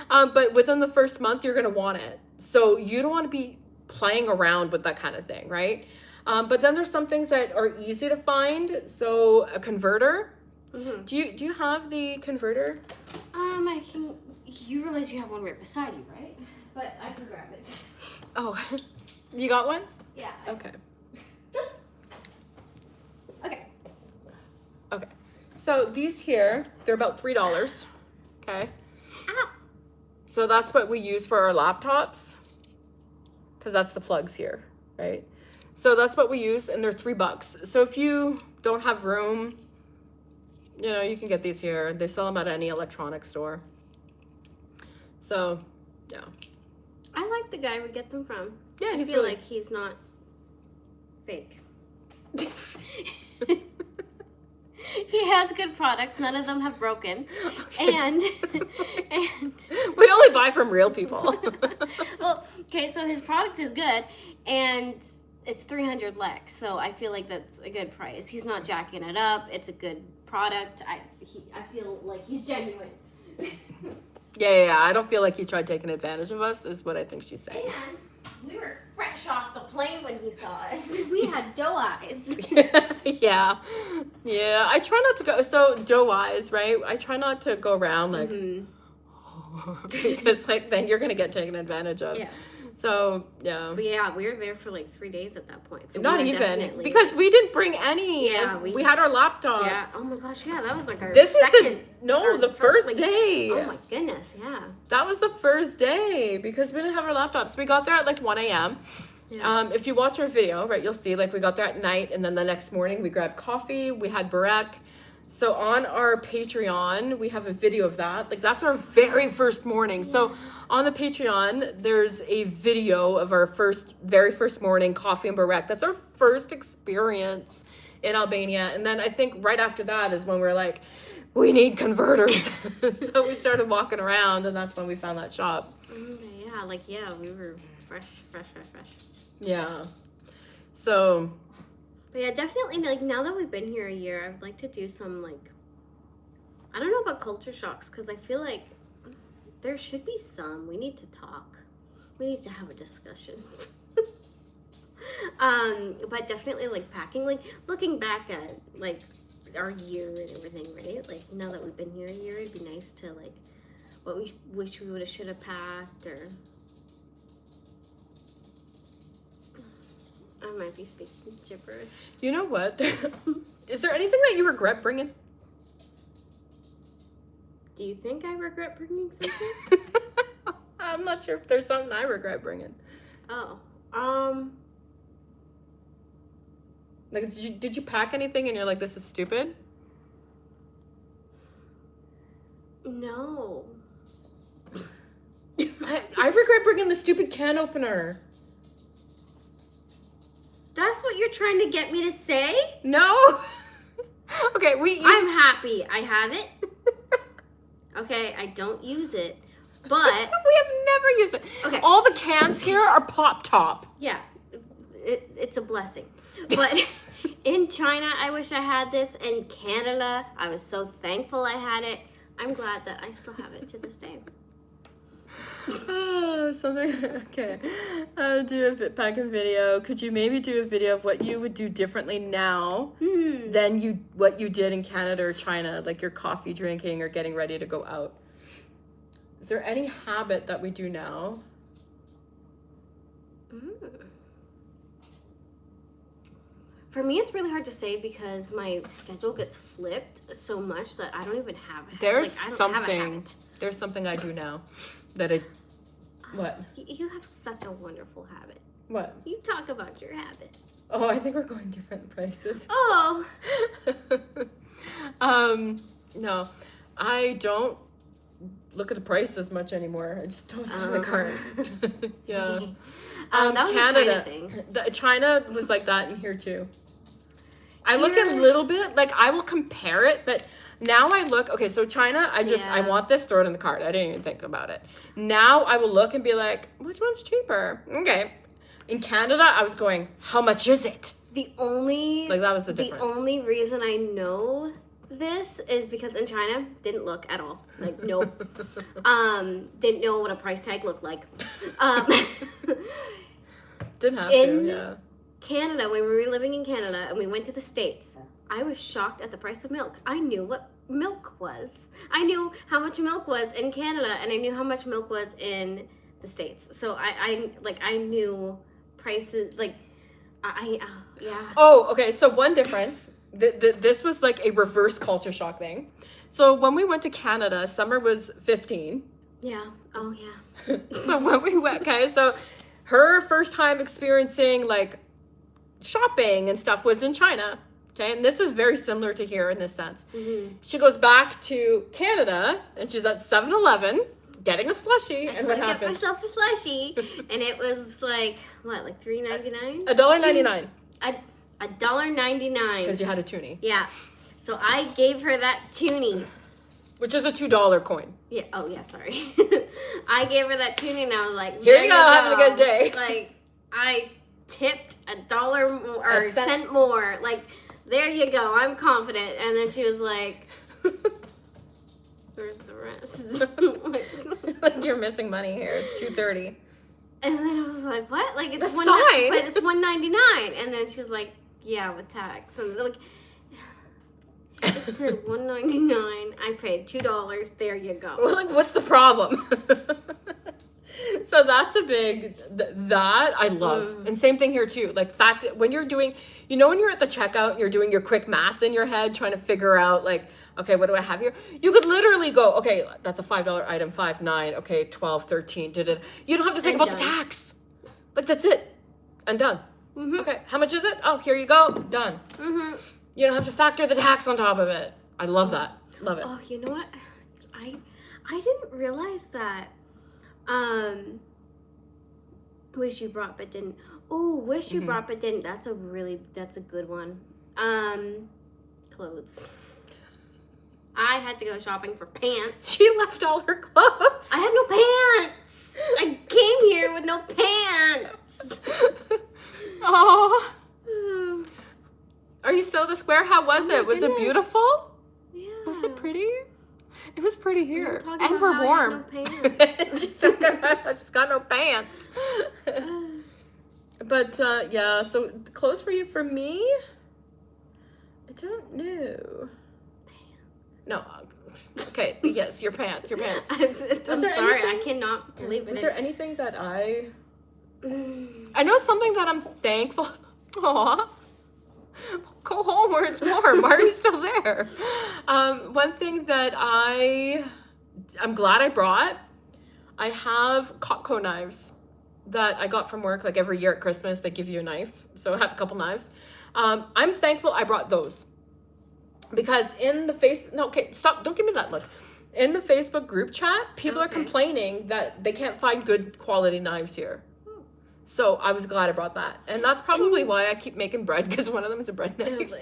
But within the first month, you're gonna want it. So you don't want to be playing around with that kind of thing, right? But then there's some things that are easy to find. So a converter. Mm-hmm. Do you have the converter? I can. You realize you have one right beside you, right? But I can grab it. Oh, you got one? Yeah. Okay. Okay. So these here, they're about $3. Okay. Ow. So that's what we use for our laptops, because that's the plugs here, right? So that's what we use, and they're $3. So if you don't have room, you can get these here. They sell them at any electronics store. So, yeah. I like the guy we get them from. Yeah, I feel like he's not fake. He has good products. None of them have broken. Okay. And we only buy from real people. Well, okay, so his product is good, and it's 300 Lex, so I feel like that's a good price. He's not jacking it up. It's a good product. I feel like he's genuine. Yeah. I don't feel like he tried taking advantage of us, is what I think she's saying. And we were fresh off the plane when he saw us. We had doe eyes. Yeah. I try not to go. So doe eyes, right? I try not to go around like, because then you're gonna get taken advantage of. Yeah. So yeah. But yeah, we were there for like 3 days at that point. So not even because we didn't bring any. Yeah, we had our laptops. Yeah. Oh my gosh. Yeah, that was like our the first first day. Oh my goodness. Yeah. That was the first day because we didn't have our laptops. We got there at like 1 a.m. Yeah. If you watch our video, right, you'll see like we got there at night, and then the next morning we grabbed coffee. We had burek. So on our Patreon, we have a video of that. Like that's our very first morning. So on the Patreon, there's a video of our very first morning, coffee and burek. That's our first experience in Albania. And then I think right after that is when we're like, we need converters. So we started walking around, and that's when we found that shop. Yeah, we were fresh. Yeah. So... But yeah, definitely, like, now that we've been here a year, I would like to do some, like, I don't know about culture shocks, because I feel like there should be some. We need to talk. We need to have a discussion. But definitely, like, packing, like, looking back at, like, our year and everything, right? Like, now that we've been here a year, it'd be nice to, like, what we wish we should have packed, or... I might be speaking gibberish. You know what? Is there anything that you regret bringing? Do you think I regret bringing something? I'm not sure if there's something I regret bringing. Oh. Like, did you pack anything and you're like, this is stupid? No. I regret bringing the stupid can opener. That's what you're trying to get me to say? No. Okay, I'm happy I have it. Okay, I don't use it, but... We have never used it. Okay. All the cans here are Pop Top. Yeah, it's a blessing. But in China, I wish I had this. In Canada, I was so thankful I had it. I'm glad that I still have it to this day. Okay. Do a packing video. Could you maybe do a video of what you would do differently now than what you did in Canada or China, like your coffee drinking or getting ready to go out? Is there any habit that we do now? For me, it's really hard to say because my schedule gets flipped so much that I don't even have a habit. There's something I do now that I... What? You have such a wonderful habit. What? You talk about your habit. Oh, I think we're going different places. Oh. No, I don't look at the price as much anymore. I just toss it in the cart. Yeah. That was Canada. a China thing. China was like that in here too. I look at a little bit, like I will compare it, but now I look, okay, so China, I want this, throw it in the cart. I didn't even think about it. Now I will look and be like, which one's cheaper? Okay. In Canada, I was going, how much is it? That was the difference. The only reason I know this is because in China, didn't look at all. Like, nope. Didn't know what a price tag looked like. Didn't have to, yeah. Canada, when we were living in Canada and we went to the States, I was shocked at the price of milk. I knew what milk was. I knew how much milk was in Canada and I knew how much milk was in the States. So I knew prices, yeah. Oh, okay, so one difference, this was like a reverse culture shock thing. So when we went to Canada, summer was 15. Yeah, oh yeah. So when we went, okay, so her first time experiencing like shopping and stuff was in China. Okay, and this is very similar to here in this sense. Mm-hmm. She goes back to Canada and she's at 7-Eleven getting a slushie. And what happened? I got myself a slushie, and it was like what, like $3.99? $1.99. $1.99. Because you had a toonie. Yeah, so I gave her that toonie, which is a $2 coin. Yeah. Oh yeah. Sorry. I gave her that toonie, and I was like, "Here you go, having a good day." Like I tipped $1 more, or a cent more. Like, there you go. I'm confident. And then she was like, "Where's the rest?" Like you're missing money here. It's $2.30. And then I was like, "What? Like it's but it's $1.99." And then she's like, "Yeah, with tax." And like, it said $1.99. I paid $2. There you go. Well, like, what's the problem? So that's a big, that I love. And same thing here too. Like when you're doing, when you're at the checkout and you're doing your quick math in your head, trying to figure out like, okay, what do I have here? You could literally go, okay, that's a $5 item, 5, 9, okay, 12, 13, You don't have to think about the tax. Like that's it. And done. Mm-hmm. Okay, how much is it? Oh, here you go. Done. Mm-hmm. You don't have to factor the tax on top of it. I love that. Love it. Oh, you know what? I didn't realize that. Wish you brought but didn't. Oh, wish you brought but didn't. That's a good one. Clothes. I had to go shopping for pants. She left all her clothes. I had no pants. I came here with no pants. Oh. Are you still the square? How was it? Was it beautiful? Yeah. Was it pretty? It was pretty here. And we're warm. I had no pants. She's got no pants. But yeah, so clothes for you. For me, I don't know. No. Okay. Yes, your pants. Your pants. I'm sorry. I cannot believe it. Was there anything that I know something that I'm thankful. Aw. Go home where it's warm. Why are you still there? One thing that I'm glad I brought, I have Cutco knives that I got from work. Like every year at Christmas, they give you a knife. So I have a couple knives. I'm thankful I brought those. Because in the stop, don't give me that look. In the Facebook group chat, people are complaining that they can't find good quality knives here. So I was glad I brought that. And that's probably why I keep making bread, because one of them is a bread knife.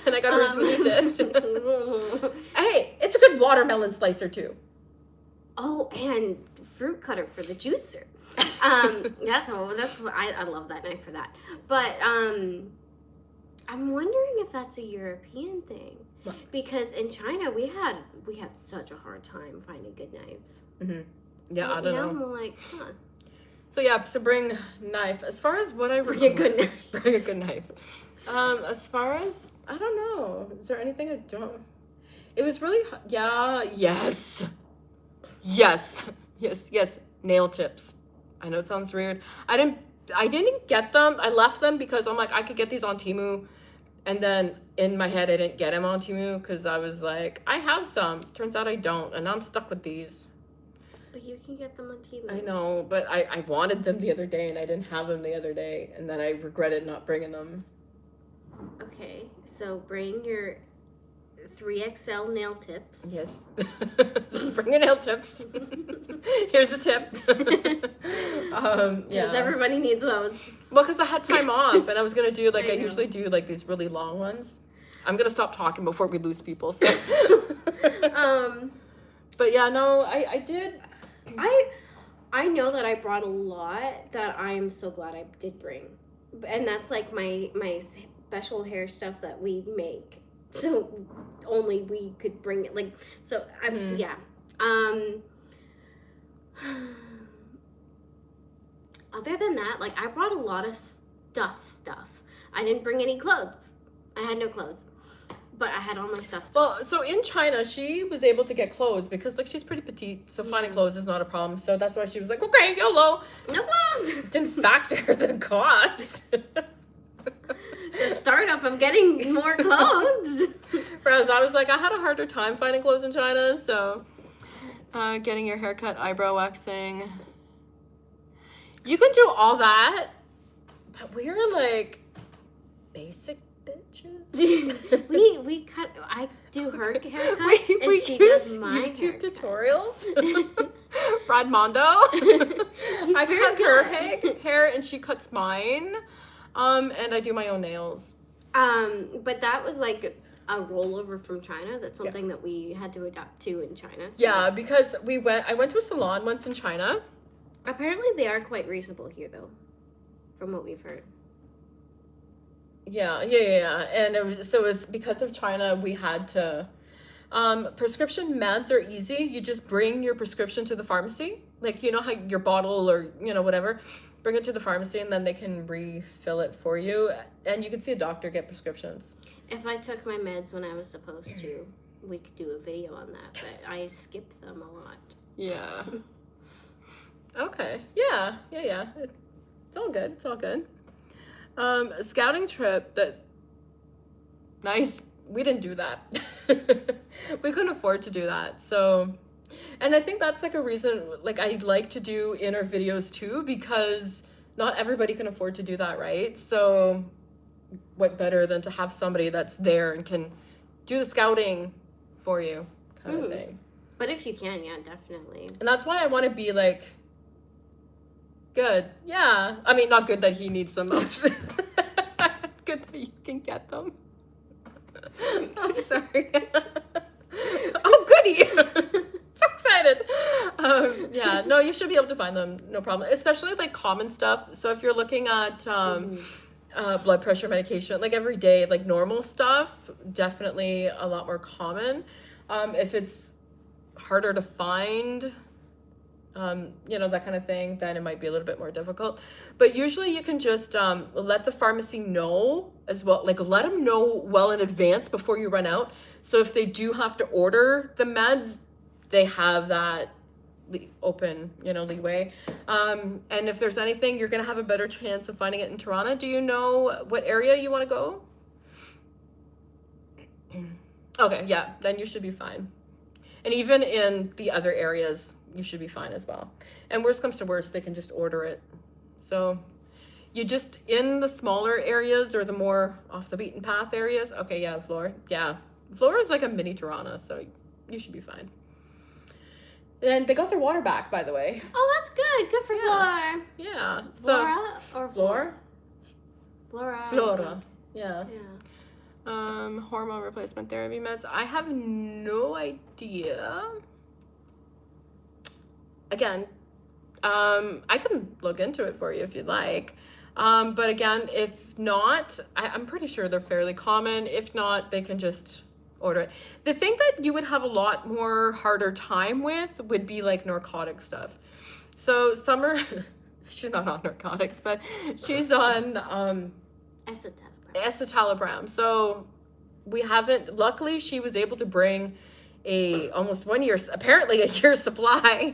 And I got hers to use it. Hey, it's a good watermelon slicer too. Oh, and fruit cutter for the juicer. That's what I love that knife for that. But I'm wondering if that's a European thing. What? Because in China we had such a hard time finding good knives. Mm-hmm. Yeah, so I don't know. I'm like, huh. So bring knife. As far as what I bring a good knife. Bring a good knife. As far as, I don't know. Is there anything I don't? It was really yes. Nail tips. I know it sounds weird. I didn't get them. I left them because I'm like, I could get these on Temu. And then in my head, I didn't get them on Temu because I was like, I have some. Turns out I don't. And now I'm stuck with these. But you can get them on Temu. I know, but I wanted them the other day and I didn't have them the other day. And then I regretted not bringing them. Okay, so bring your 3XL nail tips. Yes. So bring your nail tips. Here's a tip. Because everybody needs those. Well, because I had time off and I was going to do, I usually do, these really long ones. I'm going to stop talking before we lose people. So. But yeah, no, I did. I know that I brought a lot that I'm so glad I did bring. And that's like my special hair stuff that we make. So only we could bring it. Yeah. Other than that, I brought a lot of stuff. I didn't bring any clothes. I had no clothes. But I had all my stuff. Well, so in China, she was able to get clothes because she's pretty petite, so finding clothes is not a problem. So that's why she was like, okay, YOLO. No clothes. Didn't factor the cost. The startup of getting more clothes. Whereas I was like, I had a harder time finding clothes in China, so getting your haircut, eyebrow waxing. You can do all that, but we're basic bitches. I do her haircut and she does my YouTube haircut. tutorials. Brad Mondo. I cut her hair and she cuts mine. And I do my own nails. But that was a rollover from China. That's something that we had to adapt to in China. So. Yeah, because I went to a salon once in China. Apparently they are quite reasonable here though, from what we've heard. Yeah. And it was because of China, we had to, prescription meds are easy. You just bring your prescription to the pharmacy. How your bottle or, whatever, bring it to the pharmacy and then they can refill it for you. And you can see a doctor, get prescriptions. If I took my meds when I was supposed to, we could do a video on that, but I skipped them a lot. Yeah. Okay. Yeah. It's all good. A scouting trip nice. We didn't do that. We couldn't afford to do that. So, and I think that's a reason, I'd like to do in our videos too, because not everybody can afford to do that, right? So what better than to have somebody that's there and can do the scouting for you kind of thing. But if you can, yeah, definitely. And that's why I want to be good. Yeah. I mean, not good that he needs them. Good that you can get them. I'm sorry. Oh, goody. So excited. Yeah, no, you should be able to find them. No problem. Especially common stuff. So if you're looking at blood pressure medication, every day, normal stuff, definitely a lot more common. If it's harder to find, that kind of thing, then it might be a little bit more difficult. But usually you can just let the pharmacy know as well, let them know well in advance before you run out. So if they do have to order the meds, they have that open, leeway. And if there's anything, you're going to have a better chance of finding it in Toronto. Do you know what area you want to go? Okay, yeah, then you should be fine. And even in the other areas, you should be fine as well. And worst comes to worst, they can just order it. So you just, in the smaller areas or the more off the beaten path areas, okay, yeah, Flora. Yeah, Flora is like a mini Toronto, so you should be fine. And they got their water back, by the way. Oh, that's good. Good for Flora. Yeah. Flora or Flora? Flora. Flora. Yeah. Yeah. Hormone replacement therapy meds. I have no idea. Again, I can look into it for you if you'd like. But again, if not, I'm pretty sure they're fairly common. If not, they can just order it. The thing that you would have a lot more harder time with would be like narcotic stuff. So Summer, she's not on narcotics, but she's on escitalopram. So we haven't, luckily she was able to bring almost 1 year, apparently a year supply.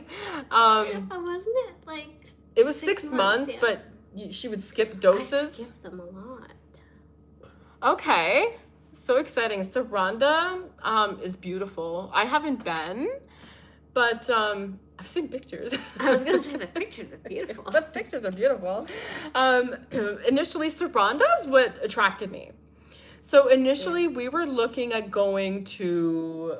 Wasn't it like it was 6 months, yeah. But she would skip doses. I skip them a lot. Okay. So exciting. So Rhonda is beautiful. I haven't been, but I've seen pictures. I was gonna say the pictures are beautiful. The pictures are beautiful. Initially, so Rhonda is what attracted me. So initially we were looking at going to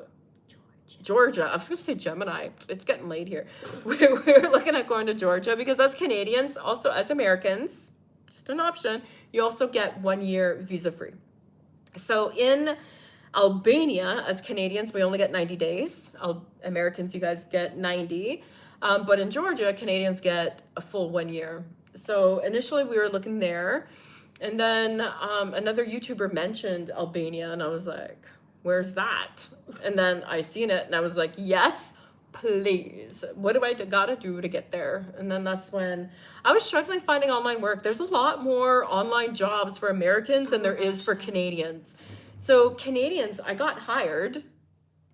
Georgia. I was going to say Gemini. It's getting late here. We were looking at going to Georgia because as Canadians, also as Americans, just an option, you also get 1 year visa free. So in Albania, as Canadians, we only get 90 days. Americans, you guys get 90. But in Georgia, Canadians get a full 1 year. So initially we were looking there. And then another YouTuber mentioned Albania, and I was like, where's that? And then I seen it, and I was like, yes, please. What do I gotta do to get there? And then that's when I was struggling finding online work. There's a lot more online jobs for Americans than there is for Canadians. So Canadians, I got hired.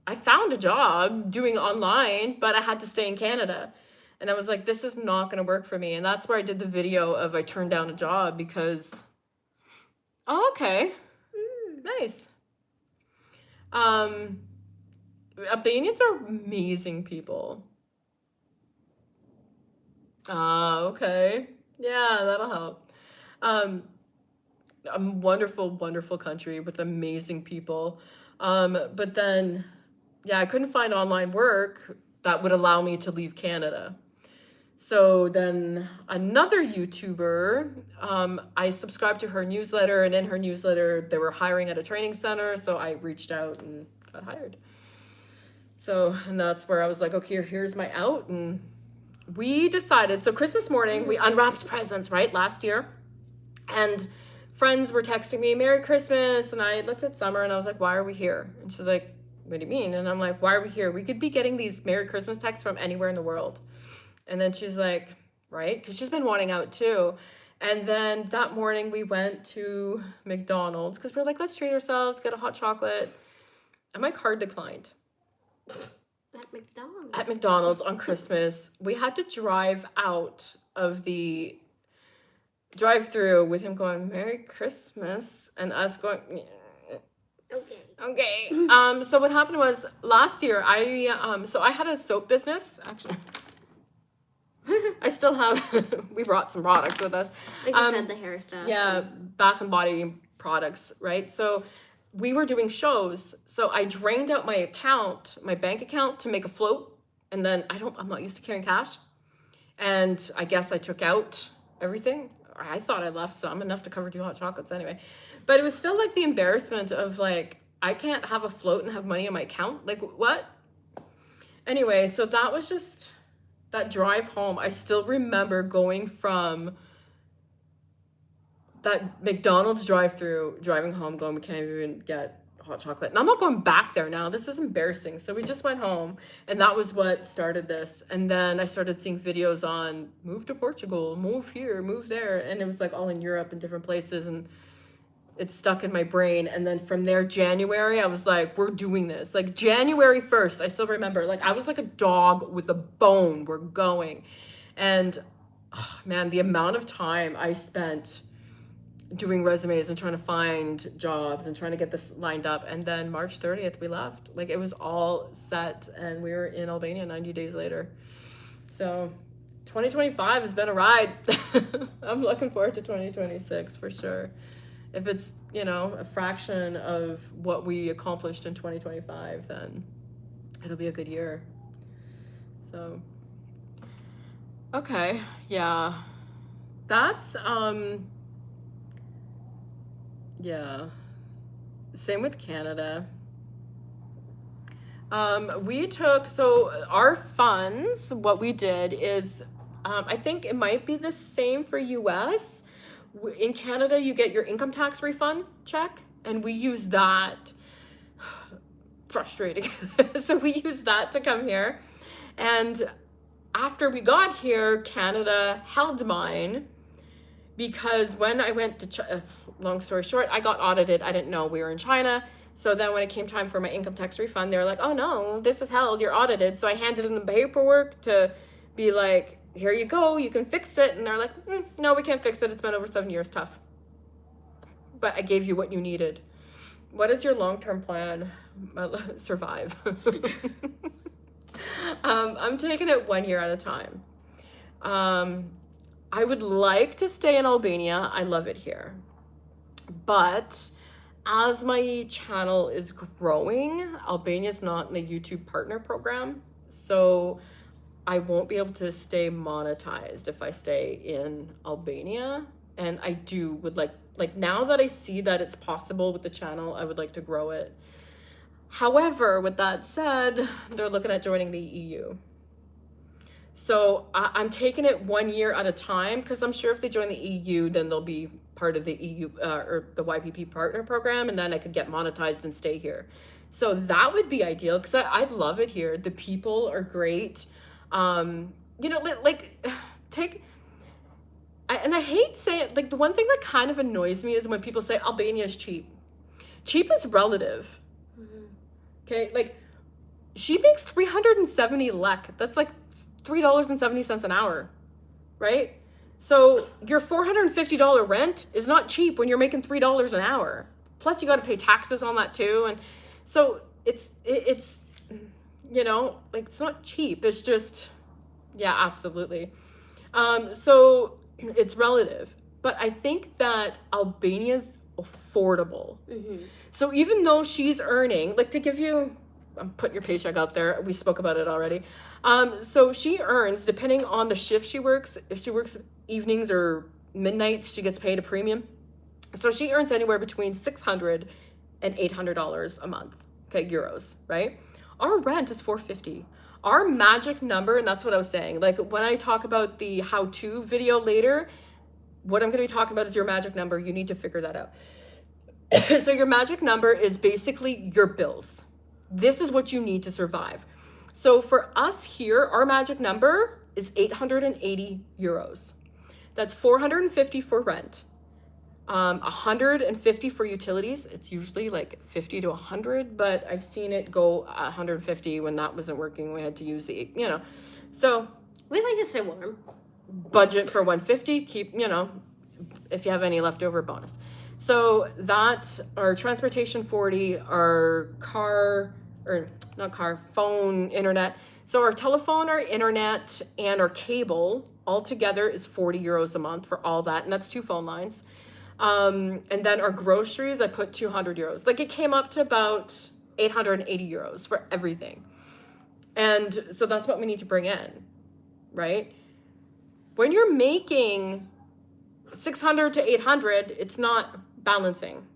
I found a job doing online, but I had to stay in Canada. And I was like, this is not gonna work for me. And that's where I did the video of I turned down a job because, oh, okay, nice. Albanians are amazing people. Okay. Yeah, that'll help. A wonderful, wonderful country with amazing people. But then, yeah, I couldn't find online work that would allow me to leave Canada. So then another YouTuber, I subscribed to her newsletter, and in her newsletter, they were hiring at a training center. So I reached out and got hired. So, and that's where I was like, okay, here's my out. And we decided, so Christmas morning, we unwrapped presents, right? Last year. And friends were texting me, Merry Christmas. And I looked at Summer and I was like, why are we here? And she's like, what do you mean? And I'm like, why are we here? We could be getting these Merry Christmas texts from anywhere in the world. And then she's like, right? Because she's been wanting out too. And then that morning we went to McDonald's because we're like, let's treat ourselves, get a hot chocolate. And my card declined. At McDonald's? At McDonald's on Christmas. We had to drive out of the drive-through with him going, Merry Christmas, and us going, okay. So what happened was last year, I had a soap business, actually. I still have, we brought some products with us. Like you said, the hair stuff. Yeah, Bath and Body products, right? So we were doing shows. So I drained out my account, my bank account to make a float. And then I'm not used to carrying cash. And I guess I took out everything. I thought I left some, enough to cover 2 hot chocolates anyway. But it was still like the embarrassment of like, I can't have a float and have money in my account. Like what? Anyway, so that was just that drive home. I still remember going from that McDonald's drive-through, driving home, going, we can't even get hot chocolate. And I'm not going back there now. This is embarrassing. So we just went home, and that was what started this. And then I started seeing videos on move to Portugal, move here, move there. And it was like all in Europe and different places. And it stuck in my brain. And then from there, January, I was like, we're doing this. Like January 1st, I still remember, like I was like a dog with a bone. We're going. And oh, man, the amount of time I spent doing resumes and trying to find jobs and trying to get this lined up. And then March 30th, we left. Like it was all set and we were in Albania 90 days later. So 2025 has been a ride. I'm looking forward to 2026 for sure. If it's, a fraction of what we accomplished in 2025, then it'll be a good year. So, okay, yeah. That's, yeah. Same with Canada. We took, so our funds, what we did is, I think it might be the same for US. In Canada, you get your income tax refund check, and we use that. Frustrating. So we use that to come here. And after we got here, Canada held mine because when I went to, long story short, I got audited. I didn't know we were in China. So then when it came time for my income tax refund, they were like, oh no, this is held, you're audited. So I handed in the paperwork to be like, here you go, you can fix it. And they're like, no, we can't fix it. It's been over 7 years, tough. But I gave you what you needed. What is your long-term plan? Survive. I'm taking it 1 year at a time. I would like to stay in Albania. I love it here. But as my channel is growing, Albania is not in the YouTube partner program. So I won't be able to stay monetized if I stay in Albania. And I would like now that I see that it's possible with the channel, I would like to grow it. However, with that said, they're looking at joining the EU. So I'm taking it 1 year at a time because I'm sure if they join the EU, then they'll be part of the EU or the YPP partner program, and then I could get monetized and stay here. So that would be ideal because I love it here. The people are great. You know, and I hate saying, like, the one thing that kind of annoys me is when people say Albania is cheap. Cheap is relative. Okay, like, she makes 370 lek. That's like $3.70 an hour, right? So your $450 rent is not cheap when you're making $3 an hour. Plus you got to pay taxes on that too. And so it's, you know, like, it's not cheap. It's just, yeah, absolutely. So it's relative, but I think that Albania's affordable. So even though she's earning, like, to give you, I'm putting your paycheck out there. We spoke about it already. So she earns, depending on the shift she works, if she works evenings or midnights, she gets paid a premium. So she earns anywhere between $600 and $800 a month, okay, euros, right? Our rent is $450. Our magic number, and that's what I was saying, like, when I talk about the how-to video later, what I'm going to be talking about is your magic number. You need to figure that out. So your magic number is basically your bills. This is what you need to survive. So for us here, our magic number is 880 euros. That's 450 for rent, 150 for utilities. It's usually like 50 to 100, but I've seen it go 150 when that wasn't working. We had to use the, you know, so we like to stay warm. Budget for 150, keep, you know, if you have any leftover, bonus. So that, our transportation 40, our car, or not car, phone, internet. So our telephone, our internet, and our cable all together is 40 euros a month for all that. And that's 2 phone lines. And then our groceries, I put 200 euros. Like, it came up to about 880 euros for everything. And so that's what we need to bring in, right? When you're making 600 to 800, it's not balancing.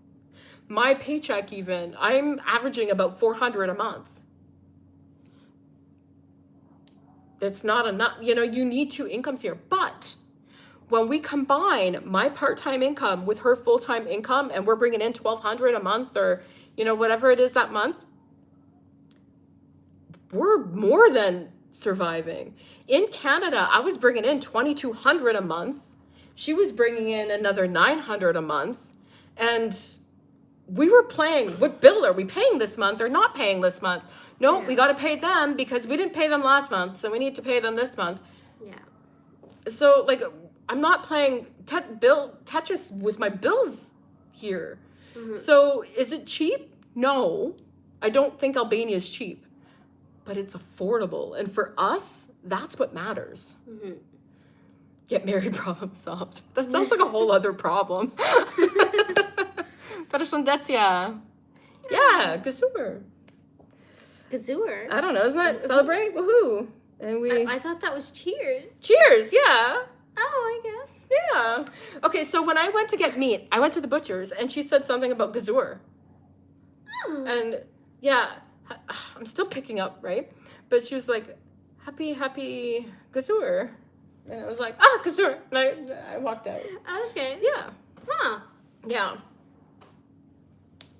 My paycheck even, I'm averaging about 400 a month. It's not enough. You know, you need 2 incomes here. But when we combine my part-time income with her full-time income and we're bringing in 1,200 a month, or, you know, whatever it is that month, we're more than surviving. In Canada, I was bringing in 2,200 a month. She was bringing in another 900 a month. And we were playing, what bill are we paying this month or not paying this month? No, we got to pay them because we didn't pay them last month, so we need to pay them this month. Yeah. So, like, I'm not playing Tetris with my bills here. So is it cheap? No, I don't think Albania is cheap, but it's affordable. And for us, that's what matters. Get married, problem solved. That sounds like a whole other problem. Përshëndetje. Yeah, Gazur. Gazur. I don't know, isn't that celebrate? Woohoo. And we... I thought that was cheers. Cheers, yeah. Oh, I guess. Yeah. Okay, so when I went to get meat, I went to the butcher's and she said something about gazur. Oh. And yeah, I'm still picking up, right? But she was like, happy gazur. And I was like, gazur. And I walked out. Okay. Yeah. Huh. Yeah.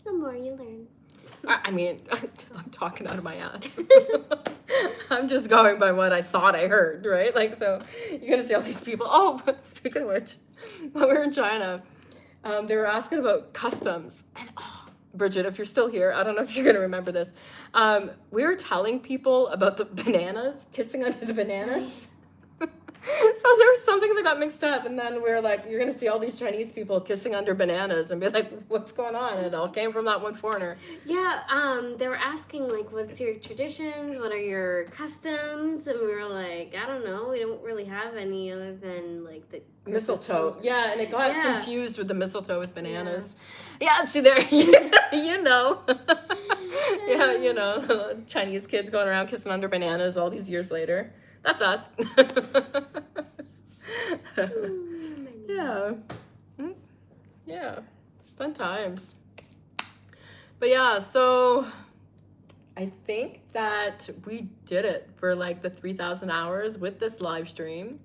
The more you learn. I mean, I'm talking out of my ass. I'm just going by what I thought I heard, right? Like, so you're going to see all these people. Oh, speaking of which, when we were in China, they were asking about customs. And, Bridget, if you're still here, I don't know if you're going to remember this. We were telling people about the bananas, kissing under the bananas. So there was something that got mixed up, and then we were like, you're going to see all these Chinese people kissing under bananas and be like, what's going on? And it all came from that one foreigner. Yeah, they were asking, like, what's your traditions? What are your customs? And we were like, I don't know. We don't really have any other than, like, the mistletoe. Yeah, and it got confused with the mistletoe with bananas. Yeah, see there, you know. Yeah, you know, Chinese kids going around kissing under bananas all these years later. That's us. Yeah. Yeah. Fun times. But yeah, so I think that we did it for like the 3,000 hours with this live stream.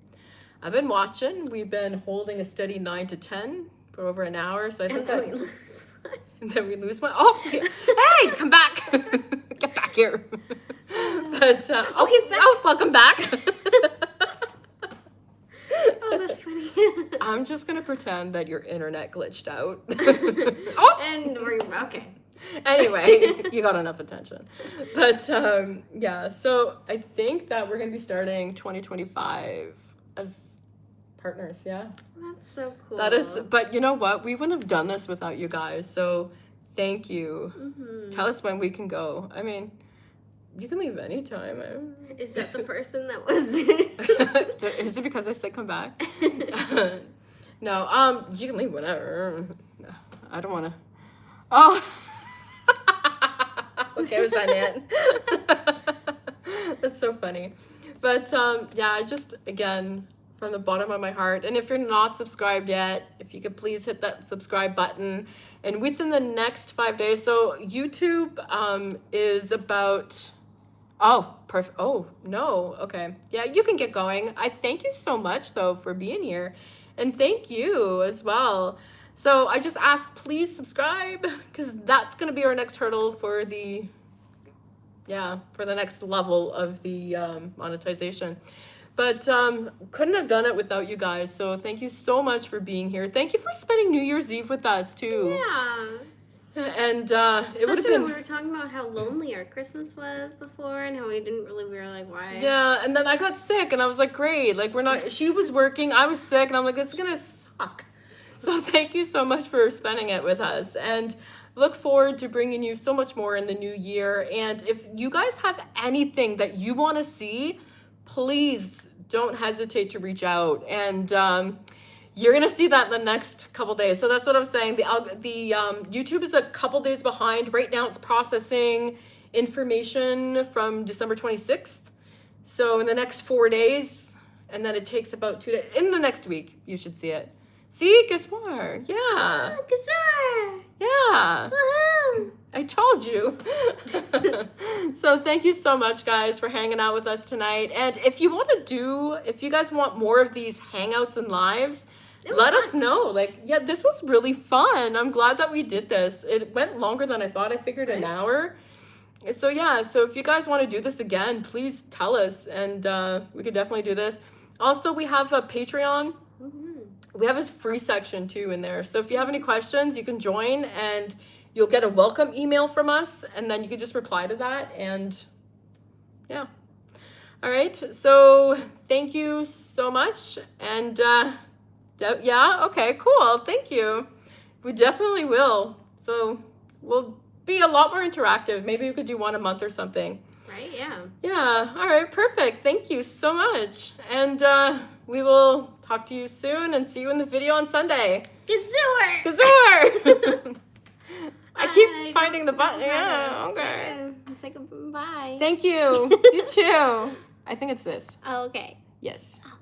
I've been watching. We've been holding a steady 9 to 10 for over an hour. So I think we lose one. And then we lose one. Oh, hey, come back. Get back here. But, he's back. Oh, welcome back. Oh, that's funny. I'm just going to pretend that your internet glitched out. And we're, okay. Anyway, you got enough attention. But, yeah, so I think that we're going to be starting 2025 as partners, yeah? That's so cool. That is, but you know what? We wouldn't have done this without you guys, so thank you. Mm-hmm. Tell us when we can go. I mean, you can leave anytime. Is that the person that was... Is it because I said come back? No, you can leave whenever. I don't want to. Oh. Okay, was that it? That's so funny. But, yeah, just, again, from the bottom of my heart. And if you're not subscribed yet, if you could please hit that subscribe button. And within the next 5 days, so YouTube is about... Oh, perfect. Oh, no. Okay. Yeah, you can get going. I thank you so much, though, for being here. And thank you as well. So I just ask, please subscribe, because that's going to be our next hurdle for the, for the next level of the monetization. But couldn't have done it without you guys. So thank you so much for being here. Thank you for spending New Year's Eve with us, too. Yeah. And especially it would have been... when we were talking about how lonely our Christmas was before and how we were like, why? Yeah, and then I got sick and I was like, great, like she was working, I was sick, and I'm like, it's gonna suck. So thank you so much for spending it with us, and look forward to bringing you so much more in the new year. And if you guys have anything that you want to see, please don't hesitate to reach out. And you're going to see that in the next couple days. So that's what I'm saying. The YouTube is a couple days behind. Right now it's processing information from December 26th. So in the next 4 days, and then it takes about 2 days. In the next week, you should see it. See, guess what? Yeah. Oh, Gazar. Yeah. Woohoo. I told you. So thank you so much, guys, for hanging out with us tonight. And if you guys want more of these hangouts and lives, let us know. Like, yeah, this was really fun. I'm glad that we did this. It went longer than I thought. I figured an hour. So yeah, so if you guys want to do this again, please tell us, and we could definitely do this. Also, we have a Patreon. Mm-hmm. We have a free section too in there. So if you have any questions, you can join, and you'll get a welcome email from us, and then you can just reply to that. And yeah. All right. So thank you so much. And yeah, okay, cool. Thank you. We definitely will. So we'll be a lot more interactive. Maybe we could do one a month or something. Right? Yeah. Yeah. All right. Perfect. Thank you so much. And we will talk to you soon and see you in the video on Sunday. Gazor! Gazor! I keep finding the button. Yeah, okay. Say goodbye. Thank you. You too. I think it's this. Oh, okay. Yes. Oh,